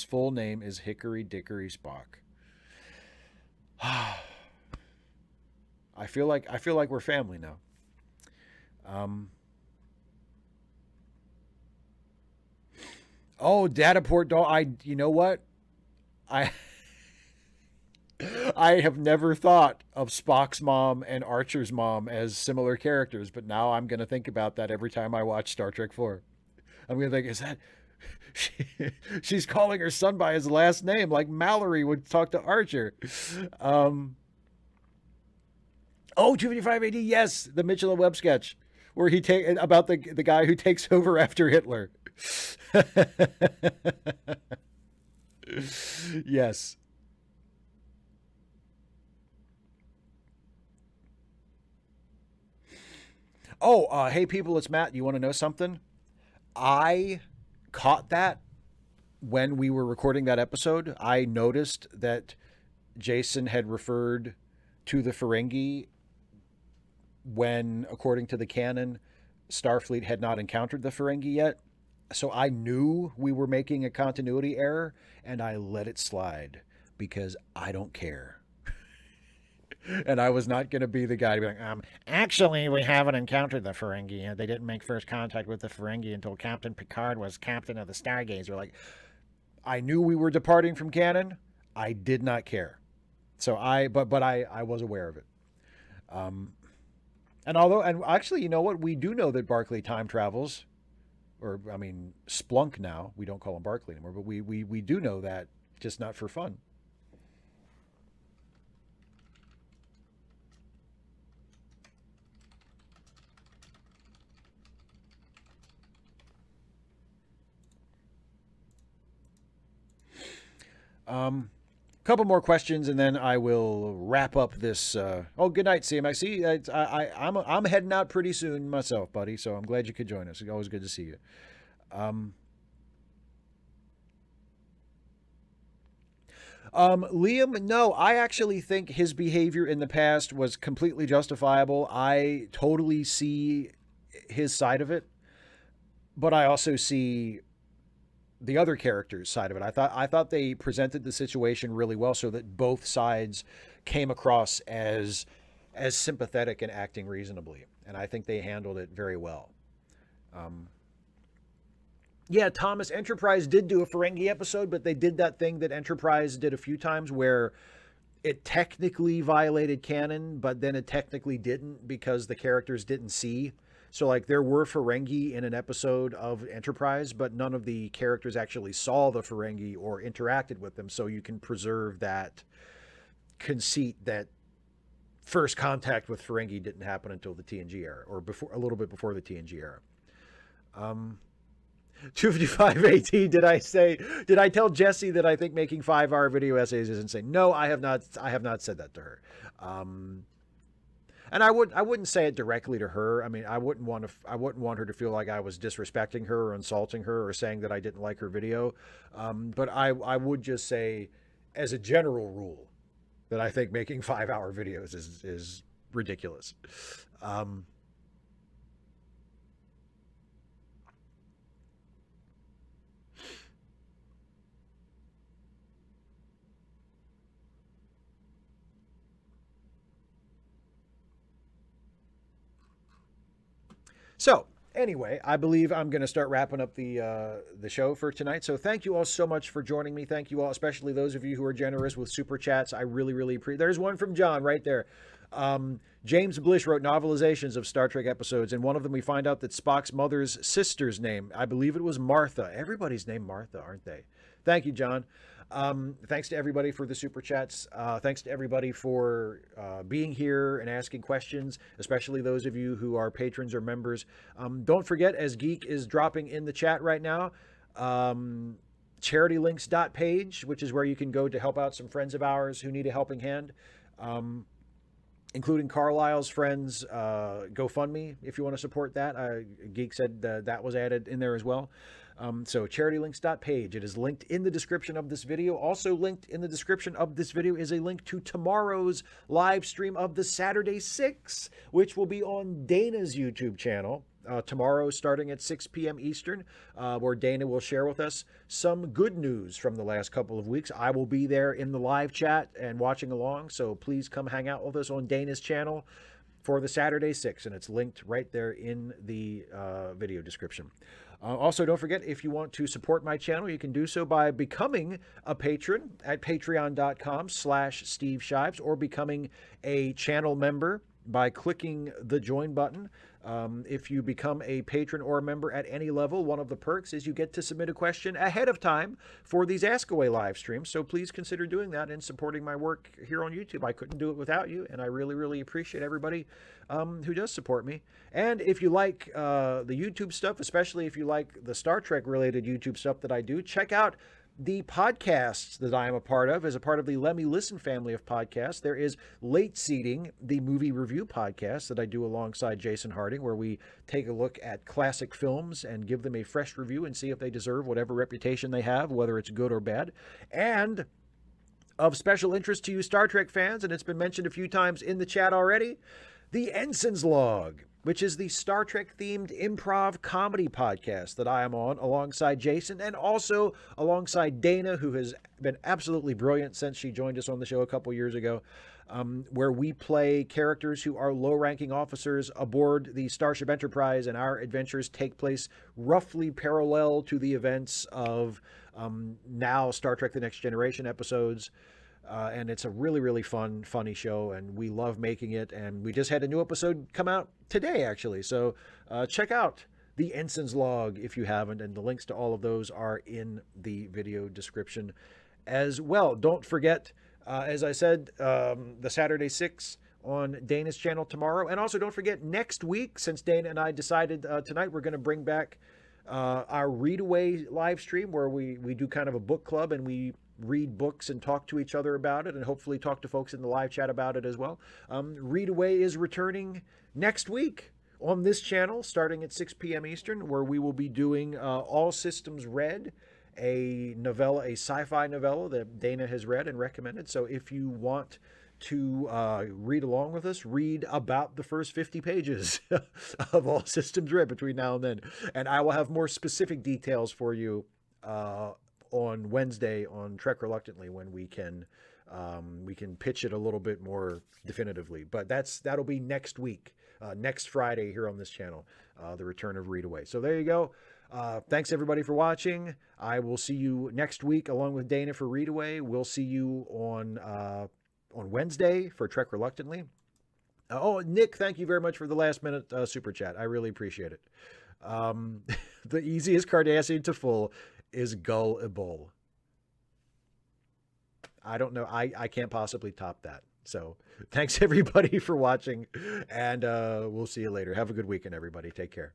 full name is Hickory Dickory Spock. I feel like we're family now. Oh, Dataport doll. You know what? I have never thought of Spock's mom and Archer's mom as similar characters, but now I'm going to think about that every time I watch Star Trek 4. I'm going to think, is that she's calling her son by his last name, like Mallory would talk to Archer. 255 AD, yes, the Mitchell and Webb sketch where he about the guy who takes over after Hitler. Yes. Oh, hey people, it's Matt. You want to know something? I caught that when we were recording that episode. I noticed that Jason had referred to the Ferengi when, according to the canon, Starfleet had not encountered the Ferengi yet. So I knew we were making a continuity error, and I let it slide because I don't care. And I was not going to be the guy to be like, actually, we haven't encountered the Ferengi. They didn't make first contact with the Ferengi until Captain Picard was captain of the Stargazer. Like, I knew we were departing from canon. I did not care. So I was aware of it. And actually, you know what? We do know that Barclay time travels. Or, I mean, Splunk now. We don't call him Barclay anymore, but we do know that, just not for fun. Couple more questions, and then I will wrap up this. Good night, CMX. I'm heading out pretty soon myself, buddy. So I'm glad you could join us. It's always good to see you. Liam, no, I actually think his behavior in the past was completely justifiable. I totally see his side of it, but I also see the other characters' side of it. I thought they presented the situation really well, so that both sides came across as sympathetic and acting reasonably, and I think they handled it very well. Yeah, Thomas, Enterprise did do a Ferengi episode, but they did that thing that Enterprise did a few times where it technically violated canon, but then it technically didn't because the characters didn't see. So, like, there were Ferengi in an episode of Enterprise, but none of the characters actually saw the Ferengi or interacted with them. So you can preserve that conceit that first contact with Ferengi didn't happen until the TNG era, or before, a little bit before the TNG era. 255 AT, did I tell Jessie that I think making 5-hour video essays is insane? No, I have not said that to her. And I wouldn't say it directly to her. I mean, I wouldn't want her to feel like I was disrespecting her or insulting her or saying that I didn't like her video. But I would just say, as a general rule, that I think making 5-hour videos is ridiculous. So anyway, I believe I'm going to start wrapping up the show for tonight. So thank you all so much for joining me. Thank you all, especially those of you who are generous with super chats. I really, really appreciate. There's one from John right there. James Blish wrote novelizations of Star Trek episodes. In one of them, we find out that Spock's mother's sister's name, I believe it was Martha. Everybody's named Martha, aren't they? Thank you, John. Thanks to everybody for the super chats. Thanks to everybody for being here and asking questions, especially those of you who are patrons or members. Don't forget, as Geek is dropping in the chat right now, charitylinks.page, which is where you can go to help out some friends of ours who need a helping hand, including Carlisle's friends, GoFundMe, if you want to support that. Geek said that was added in there as well. So charitylinks.page. It is linked in the description of this video. Also linked in the description of this video is a link to tomorrow's live stream of the Saturday 6, which will be on Dana's YouTube channel. Tomorrow starting at 6 p.m. Eastern, where Dana will share with us some good news from the last couple of weeks. I will be there in the live chat and watching along, so please come hang out with us on Dana's channel for the Saturday 6, and it's linked right there in the video description. Also, don't forget, if you want to support my channel, you can do so by becoming a patron at patreon.com/Steve Shives, or becoming a channel member by clicking the join button. If you become a patron or a member at any level, one of the perks is you get to submit a question ahead of time for these Ask Away live streams. So please consider doing that and supporting my work here on YouTube. I couldn't do it without you, and I really, really appreciate everybody who does support me. And if you like the YouTube stuff, especially if you like the Star Trek related YouTube stuff that I do, check out the podcasts that I am a part of. As a part of the Let Me Listen family of podcasts, there is Late Seating, the movie review podcast that I do alongside Jason Harding, where we take a look at classic films and give them a fresh review and see if they deserve whatever reputation they have, whether it's good or bad. And of special interest to you Star Trek fans, and it's been mentioned a few times in the chat already, the Ensign's Log, which is the Star Trek-themed improv comedy podcast that I am on alongside Jason, and also alongside Dana, who has been absolutely brilliant since she joined us on the show a couple years ago, where we play characters who are low-ranking officers aboard the Starship Enterprise, and our adventures take place roughly parallel to the events of now Star Trek The Next Generation episodes. And it's a really, really funny show, and we love making it. And we just had a new episode come out today, actually. So check out the Ensign's Log if you haven't, and the links to all of those are in the video description as well. Don't forget, as I said, the Saturday 6 on Dana's channel tomorrow. And also don't forget, next week, since Dana and I decided tonight, we're going to bring back our Readaway live stream, where we do kind of a book club, and we read books and talk to each other about it, and hopefully talk to folks in the live chat about it as well. Readaway is returning next week on this channel starting at 6 p.m. Eastern, where we will be doing All Systems Read, a novella, a sci-fi novella that Dana has read and recommended. So if you want to read along with us, read about the first 50 pages of All Systems Read between now and then, and I will have more specific details for you on Wednesday on Trek Reluctantly when we can pitch it a little bit more definitively. But that'll be next week, next Friday here on this channel, the return of Read Away. So there you go. Thanks everybody for watching. I will see you next week along with Dana for Read Away. We'll see you on Wednesday for Trek Reluctantly. Oh, Nick, thank you very much for the last minute super chat. I really appreciate it. The easiest Cardassian to fool is gullible. I don't know. I can't possibly top that. So thanks everybody for watching, and we'll see you later. Have a good weekend, everybody. Take care.